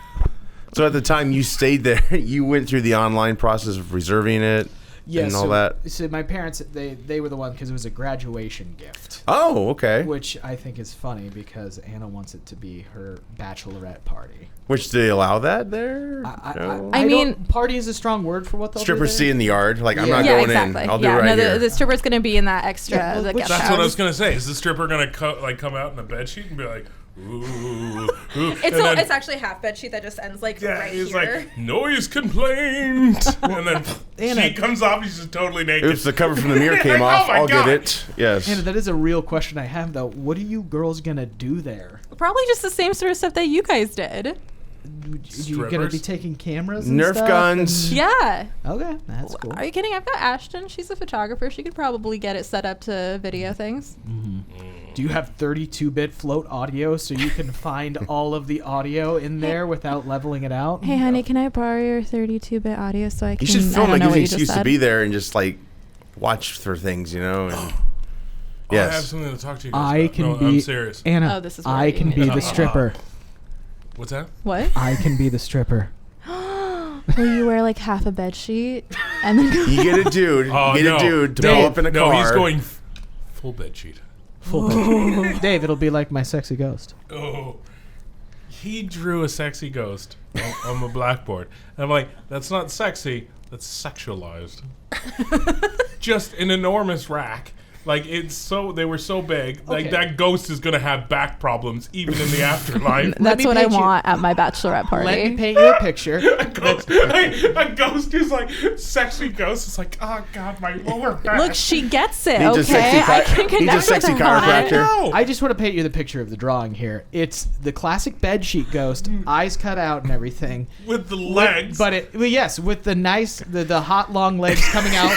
So at the time you stayed there, you went through the online process of reserving it Yeah, and all so, that. So my parents, they were the one because it was a graduation gift, Oh, okay. which I think is funny because Anna wants it to be her bachelorette party. Which do they allow that there? I No? mean- party is a strong word for what they'll Strippers do see there. in the yard. Like I'm Yeah. not Yeah, going exactly. in. I'll do yeah, it right no, here. the stripper's gonna be in that extra. Yeah, well, the which- guest That's what I was house. gonna say. Is the stripper gonna come out in a bed sheet and be like, ooh, ooh. It's actually half bed sheet that just ends like yeah, right he's here. like noise complaint, and then Anna- she comes off. He's just totally naked. Oops, the cover from the mirror came Oh off. my I'll God. get it. Yes. Anna, that is a real question I have though. What are you girls gonna do there? Probably just the same sort of stuff that you guys did. You gonna be Strippers? taking cameras and Nerf stuff guns. Yeah. Okay, that's cool. Are you kidding? I've got Ashton. She's a photographer. She could probably get it set up to video things. Do you have 32-bit float audio so you can find all of the audio in there without leveling it out? Hey, honey, can I borrow your 32-bit audio so I can? You should film I like don't know an what you just excuse to said. be there and just like watch for things, you know. And I have yes, something to talk to you guys I about. can No, be I'm serious. Anna. Oh, this is where I you can need be to the be. stripper. What's that? What? I can be the stripper. Will you wear like half a bed sheet and then go? you get a dude, Oh, you get no. a dude to No, pull up in a no, car. he's going full bed sheet. Full picture. Dave, it'll be like my sexy ghost. Oh, he drew a sexy ghost on the blackboard. And I'm like, that's not sexy, that's sexualized. Just an enormous rack. Like, they were so big. Like, Okay. that ghost is going to have back problems even in the afterlife. Let me That's what I paint you- want at my bachelorette party. Let me paint you a picture. A ghost is like, sexy ghost is like, oh, God, my lower back. Look, she gets it. Needs a Okay, sexy I chi- can needs a connect with sexy her on it. chiropractor. No. I just want to paint you the picture of the drawing here. It's the classic bedsheet ghost, eyes cut out and everything. With the legs. Yes, with the nice, the hot long legs coming out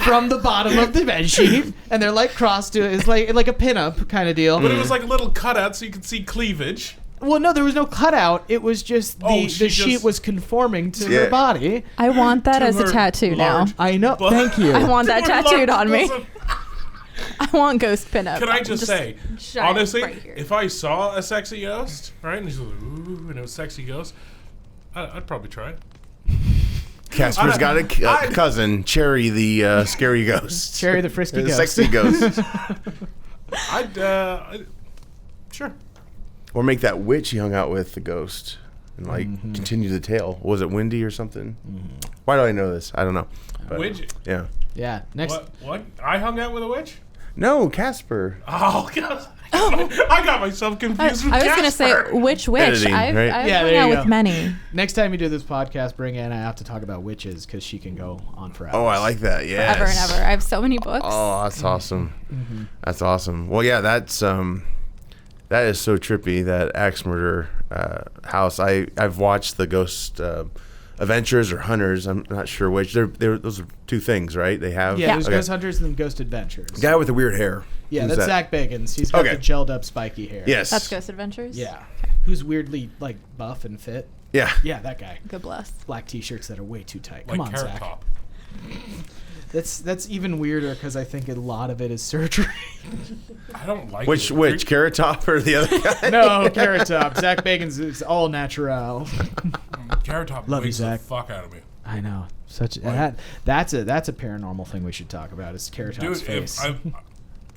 from the bottom of the bedsheet, and they're like crossed to it's like a pinup kind of deal. But it was like a little cutout so you could see cleavage. Well, no, there was no cutout. It was just Oh, the she sheet just- was conforming to Yeah. her body. I want that To as a her tattoo now. large- I know. But- Thank you. I want that To her tattooed large on me. bosom. I want ghost pinup. Can I just say, giant honestly, right here. if I saw a sexy ghost, right, and, she's like, ooh, and it was sexy ghost, I'd probably try it. Casper's got a I- cousin, Cherry, the scary ghost. Cherry the frisky The ghost. sexy ghost. Sure. Or make that witch he hung out with the ghost and like continue the tale. Was it Wendy or something? Why do I know this? I don't know. But, Witch? Yeah. Yeah. Next. What? I hung out with a witch? No, Casper. Oh, God. I got myself confused with I was gonna say Casper. which witch. Editing, I've right? hung Yeah, there out you with go. many. Next time you do this podcast, bring Anna out to talk about witches because she can go on forever. Oh, I like that. Yeah. Ever and ever. I have so many books. Oh, that's awesome. That's awesome. Well, yeah, that is so trippy. That axe murder house. I've watched the Ghost Adventures or Hunters. I'm not sure which. Those are two things, right? They have. Yeah, there's Okay. Ghost Hunters and then Ghost Adventures. Guy with the weird hair. Yeah, Who's that's that? Zach Bagans. He's got Okay. the gelled up spiky hair. Yes. That's Ghost Adventures. Yeah. Who's weirdly like buff and fit. Yeah. Yeah, that guy. Good bless. Black t-shirts that are way too tight. Like Come on, Carrot Zach. Top. That's even weirder because I think a lot of it is surgery. I don't like Which it. Carrot Top or the other guy? No, Carrot Top. Zach Bagans is all natural. Carrot Top Love you, wakes the Zach. fuck out of me. I know. That's a paranormal thing we should talk about. Is Carrot Top's Dude, face.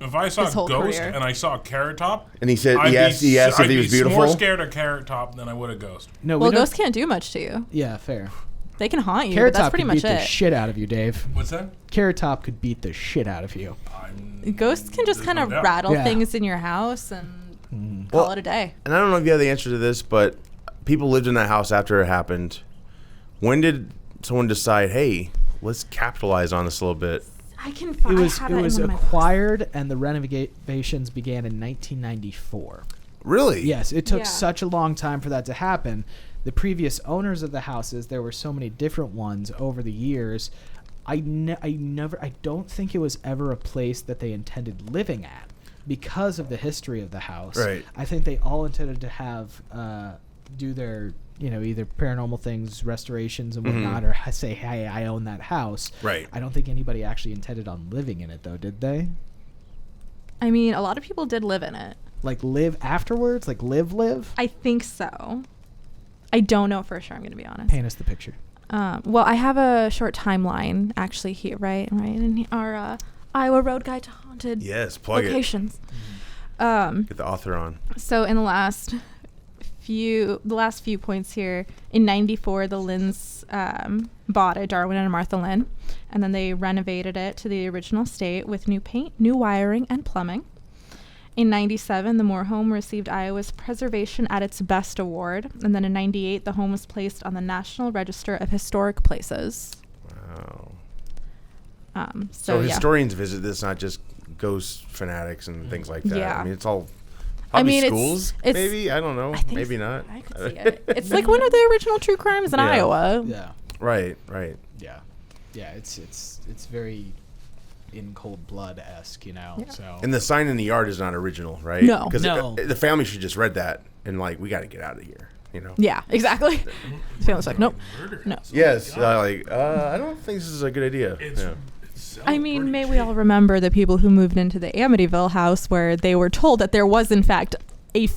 if I saw His whole Ghost career. and I saw Carrot Top, And he said I'd he asked if I'd he was be more beautiful. scared of Carrot Top than I would of Ghost. No, Well, we don't. ghosts can't do much to you. Yeah, fair. They can haunt you, Carrot but that's Top pretty could much beat the it. shit out of you, Dave. What's that? Carrot Top could beat the shit out of you. Ghosts can just There's kind no of doubt. rattle Yeah. things in your house and call Well, it a day. And I don't know if you have the answer to this, but people lived in that house after it happened. When did someone decide, hey, let's capitalize on this a little bit? I can It find was I have that in one of my books. acquired, and the renovations began in 1994. Really? Yes, it took Yeah. such a long time for that to happen. The previous owners of the houses, there were so many different ones over the years. I don't think it was ever a place that they intended living at because of the history of the house. Right. I think they all intended to have do their either paranormal things, restorations and whatnot, or say, hey, I own that house. Right. I don't think anybody actually intended on living in it though, did they? I mean, a lot of people did live in it. Like live afterwards, like live. I think so. I don't know for sure. I'm going to be honest. Paint us the picture. Well, I have a short timeline actually here, right in our Iowa Road Guide to Haunted Yes, plug Locations. Get the author on. So in the last few points here, in '94, the Lynns bought it, Darwin and Martha Lynn, and then they renovated it to the original state with new paint, new wiring, and plumbing. In '97, the Moore home received Iowa's Preservation at its Best Award, and then in '98, the home was placed on the National Register of Historic Places. Wow. So yeah. historians visit this, not just ghost fanatics and things like that. Yeah. I mean, it's all Probably mean, schools, it's maybe. I don't know. I think Maybe so. not. I could see it. It's like one of the original true crimes in Yeah. Iowa. Yeah. Right. Yeah. Yeah. It's very in cold blood esque, you know. Yeah. So And the sign in the yard is not original, right? No. Because No. the family should just read that and like, we got to get out of here. You know. Yeah, exactly. Family's like, nope. Murder No. house. Yes. I don't think this is a good idea. It's, Yeah. it's I mean, pretty may cheap. we all remember the people who moved into the Amityville house where they were told that there was, in fact, a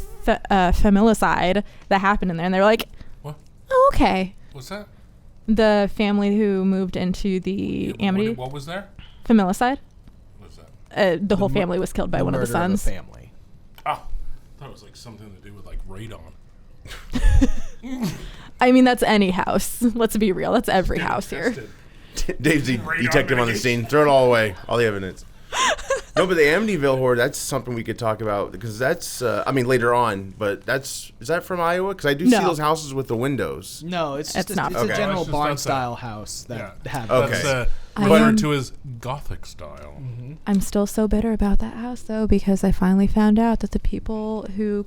familicide that happened in there. And they were like, What? oh, okay. What's that? The family who moved into the Yeah, Amity what was there? familicide, What's that? the whole family was killed by one of the murder sons. family. Oh, I thought it was like something to do with like radon. I mean, that's any house. Let's be real. That's every house here. Tested. Dave's the Radar detective on the mitigation. scene. Throw it all away. All the evidence. No, but the Amityville horror, that's something we could talk about because that's, later on, but is that from Iowa? Because I do see No. those houses with the windows. No, it's just It's not. it's Okay. a general It's just barn outside. style house that Yeah. had Okay. That's I referred am- to as Gothic style. I'm still so bitter about that house, though, because I finally found out that the people who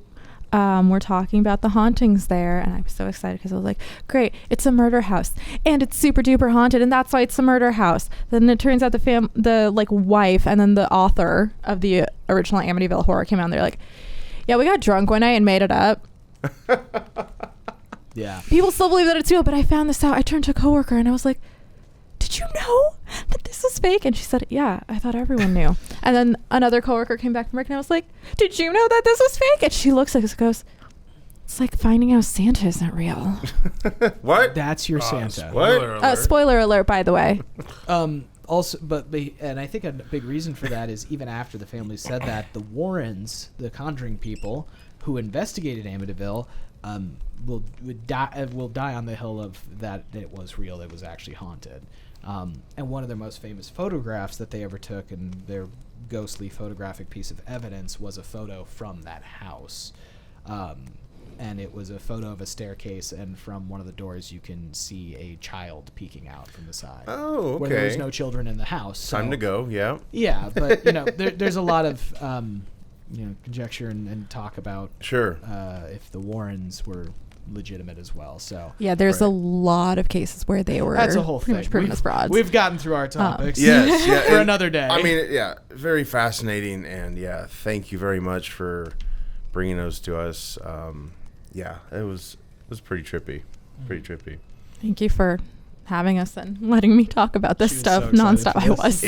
were talking about the hauntings there, and I was so excited because I was like, great, it's a murder house, and it's super duper haunted, and that's why it's a murder house. Then it turns out the wife and then the author of the original Amityville horror came out, and they're like, yeah, we got drunk one night and made it up. Yeah. People still believe that it's real, but I found this out. I turned to a coworker and I was like, did you know that this was fake? And she said, yeah, I thought everyone knew. And then another coworker came back from work and I was like, did you know that this was fake? And she looks at us and goes, it's like finding out Santa isn't real. What? That's your Santa. Spoiler alert. Spoiler alert, by the way. Also, and I think a big reason for that is even after the family said that, the Warrens, the Conjuring people who investigated Amityville, will die on the hill of that it was real, it was actually haunted. And one of their most famous photographs that they ever took, and their ghostly photographic piece of evidence, was a photo from that house. And it was a photo of a staircase, and from one of the doors you can see a child peeking out from the side. Oh, Where there was okay. no children in the house. Time so- to go, yeah. Yeah, but there's a lot of conjecture and talk about Sure. if the Warrens were legitimate as well. So Yeah, there's Right. a lot of cases where they were that's a whole pretty thing. much proven as frauds. We've gotten through our topics. Yes, yeah. For and- another day. I mean, yeah, very fascinating, and yeah, thank you very much for bringing those to us. Yeah, it was pretty trippy, pretty trippy. Thank you for having us and letting me talk about this She was stuff so excited nonstop. for I this. was.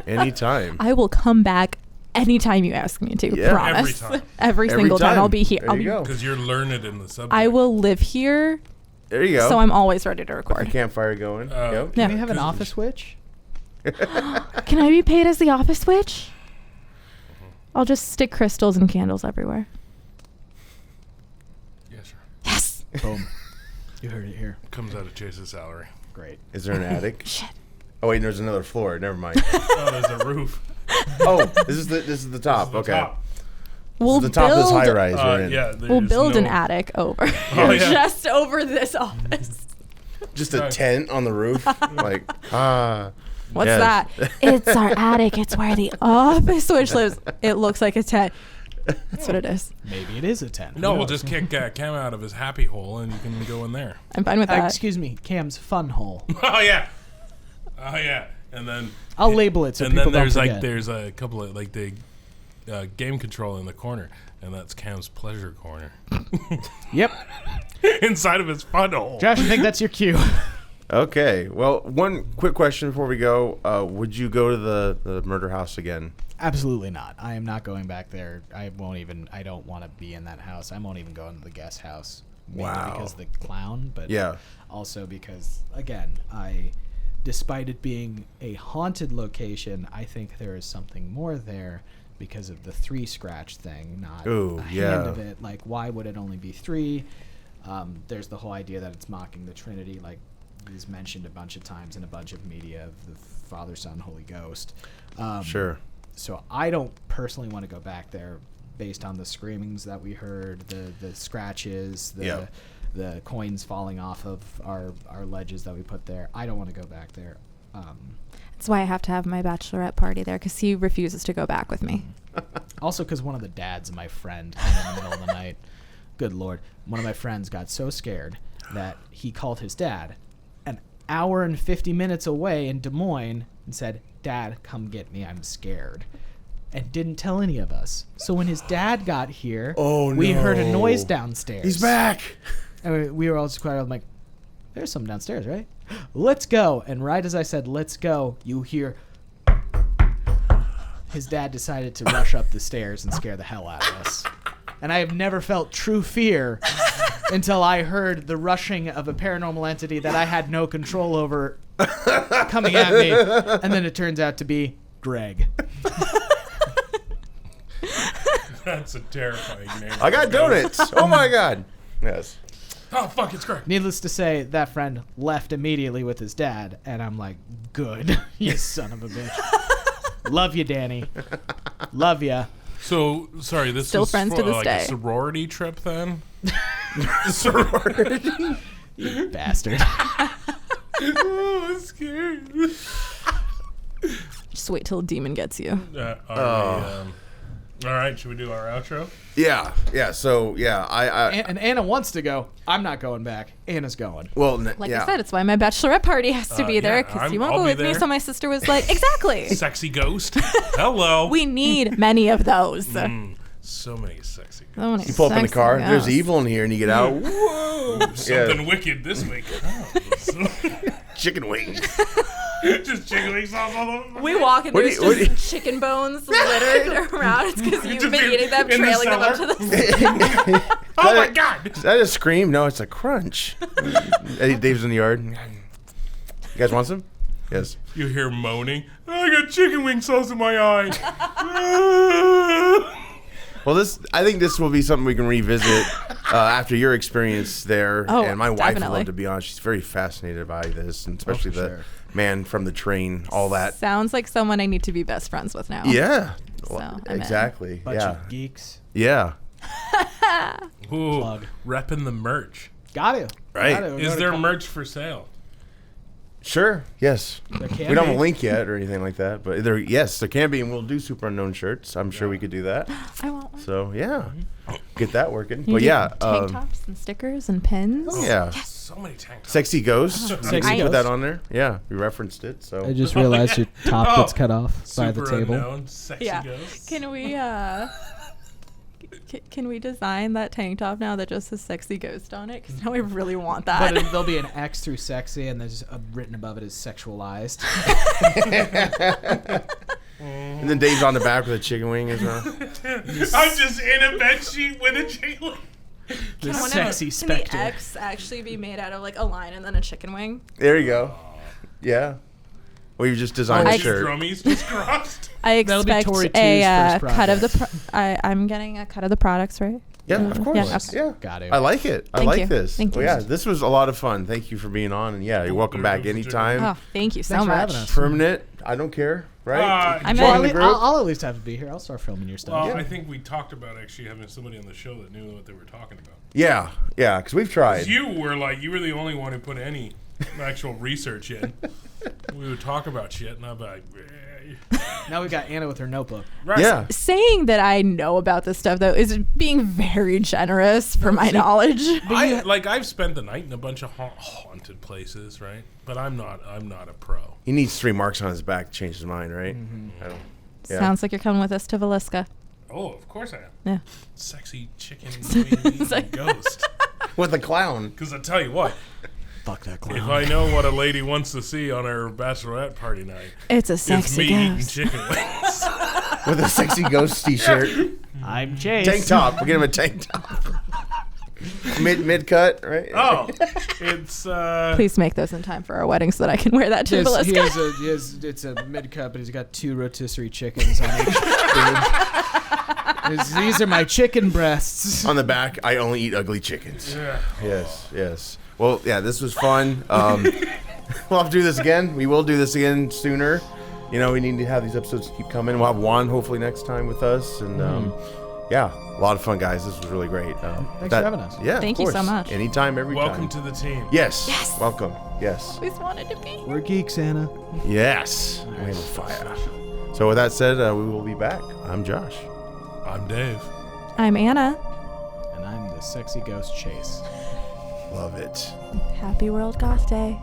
Anytime. I will come back anytime you ask me to. Yeah. Promise. Every time. Every Every single time. I'll time. be here. There I'll you be, go. Because you're learned in the subject. I will live here, There you go. so I'm always ready to the record. campfire going. Yep. Yeah. Can we have an office switch? Can I be paid as the office switch? I'll just stick crystals and candles everywhere. Yeah, sure. Yes. Boom. You heard it here. Comes out of Chase's salary. Great. Is there an attic? Shit. Oh wait, there's another floor. Never mind. Oh, there's a roof. Oh, this is the top. The Okay. top. We'll the top of this high build. rise we're in. Yeah, We'll there's build an no- attic over, Oh, yeah. just over this office. Just a Right. tent on the roof. Like What's yes. that? It's our attic. It's where the office switch lives. It looks like a tent. That's what it is. Maybe it is a 10. No, we'll just kick Cam out of his happy hole and you can go in there. I'm fine with that. Excuse me, Cam's fun hole. Oh, yeah. Oh, yeah. And then... I'll label it so and people then there's don't like forget. there's a couple of like the game control in the corner, and that's Cam's pleasure corner Yep. inside of his fun hole. Josh, I think that's your cue. Okay. Well, one quick question before we go. Would you go to the murder house again? Absolutely not. I am not going back there. I don't want to be in that house. I won't even go into the guest house. Mainly Wow. because of the clown, but Yeah. also because, again, despite it being a haunted location, I think there is something more there because of the 3 scratch thing, not Ooh, a hand yeah. of it. Like, why would it only be 3? There's the whole idea that it's mocking the Trinity, like is mentioned a bunch of times in a bunch of media of the Father, Son, Holy Ghost. Sure. So I don't personally want to go back there based on the screamings that we heard, the scratches, Yeah. the coins falling off of our ledges that we put there. I don't want to go back there. That's why I have to have my bachelorette party there, because he refuses to go back with me. Also, because one of the dads of my friend came in the middle of the night. Good Lord. One of my friends got so scared that he called his dad an hour and 50 minutes away in Des Moines and said, "Dad, come get me. I'm scared." And didn't tell any of us. So when his dad got here, we heard a noise downstairs. He's back. And we were all just quiet. I'm like, there's something downstairs, right? Let's go. And right as I said, let's go, you hear his dad decided to rush up the stairs and scare the hell out of us. And I have never felt true fear until I heard the rushing of a paranormal entity that I had no control over coming at me. And then it turns out to be Greg. That's a terrifying name. I got donuts. Oh my God. Yes. Oh, fuck, it's Greg. Needless to say, that friend left immediately with his dad. And I'm like, good. You son of a bitch. Love you, Danny. Love ya. So, sorry, this Still was friends to this like day. a sorority trip then? Sorority. You bastard. Oh, I'm scared. Just wait till a demon gets you. All right, should we do our outro? Yeah. So yeah, And Anna wants to go. I'm not going back. Anna's going. well, Like yeah. I said, it's why my bachelorette party has to be there, because you won't I'll go be with me. there. So my sister was like, exactly. Sexy ghost. Hello. We need many of those. So many sexy ghosts. So many You pull up in the sexy car. There's ghosts. evil in here, and you get out. Whoa! Something wicked this week. Chicken wings. Just chicken wings sauce all over. We walk and What do there's you- just chicken bones littered around. It's because you've Just been eating them, in the trailing them up to the Oh my God. Is that a scream? No, it's a crunch. Eddie Dave's in the yard. You guys want some? Yes. You hear moaning. I got chicken wing sauce in my eye. Well, I think this will be something we can revisit after your experience there. Oh, and my wife would definitely. love to be on. She's very fascinated by this, and especially for the sure. man from the train, all that. Sounds like someone I need to be best friends with now. Yeah. So, I'm in. Exactly. Bunch Yeah. of geeks. Yeah. Ooh, Plug. repping the merch. Got to. Right. Got to. Is there merch for sale? Sure. Yes. There can We don't have be. a link yet or anything like that, but there can be, and we'll do super unknown shirts. I'm sure we could do that. I want one. So yeah, get that working. You But do yeah, tank tops and stickers and pins. yeah, So many tank tops. sexy ghost. Sexy We put Ghost. that on there. Yeah, we referenced it. So I just realized your top Oh. gets cut off by the Super table. unknown, sexy Yeah. ghosts. Can we can we design that tank top now that just says sexy ghost on it? Because now I really want that. But there'll be an X through sexy, and there's written above it is sexualized. and then Dave's on the back with a chicken wing as well. I'm just in a bed sheet with a chicken wing. The Can one of- sexy Can specter. the X actually be made out of like a line and then a chicken wing? There you go. Yeah. Well, you just designed I a just- shirt. Drummies just crossed. I That'll be expect Tori a Two's first cut of the. project. I'm getting a cut of the products, right? Yeah, of course. Yeah, Yeah, okay. Got it. I like it. I Thank like you. this. Thank Well, you. yeah, this was a lot of fun. Thank you for being on, and yeah, you're welcome back anytime. Oh, thank you so Thanks for much. having us. Permanent. I don't care. Right? I'm Join in. the group. I'll at least have to be here. I'll start filming your stuff. Well, I think we talked about actually having somebody on the show that knew what they were talking about. Yeah, because we've tried. You were the only one who put any actual research in. We would talk about shit, and I'd be like, Now we got Anna with her notebook. right. Yeah. Saying that I know about this stuff though is being very generous for my knowledge. I've spent the night in a bunch of haunted places, right? But I'm not a pro. He needs 3 marks on his back to change his mind, right? I don't, yeah. Sounds like you're coming with us to Villisca. Oh, of course I am. Yeah. Sexy chicken wing ghost. With a clown. Because I tell you what, Fuck that if clown. I know what a lady wants to see on her bachelorette party night, It's a it's sexy me eating ghost. chicken wings. With a sexy ghost t-shirt. I'm Chase. Tank top. We'll get him a tank top. Mid cut, right? Oh, it's Please make those in time for our wedding so that I can wear that to He Villisca. has it's a mid cut, but he's got 2 rotisserie chickens on each boob. These are my chicken breasts. On the back, I only eat ugly chickens. yeah. Yes. Well, yeah, this was fun. We'll have to do this again. We will do this again sooner. You know, we need to have these episodes keep coming. We'll have Juan hopefully next time with us. And Yeah, a lot of fun, guys. This was really great. Thanks for having us. Yeah, of Thank you so course. much. Anytime, every Welcome time. to the team. Yes. Yes. Welcome. Yes. Always wanted to be. We're geeks, Anna. Yes. We have a fire. So with that said, we will be back. I'm Josh. I'm Dave. I'm Anna. And I'm the sexy ghost Chase. Love it. Happy World Goth Day.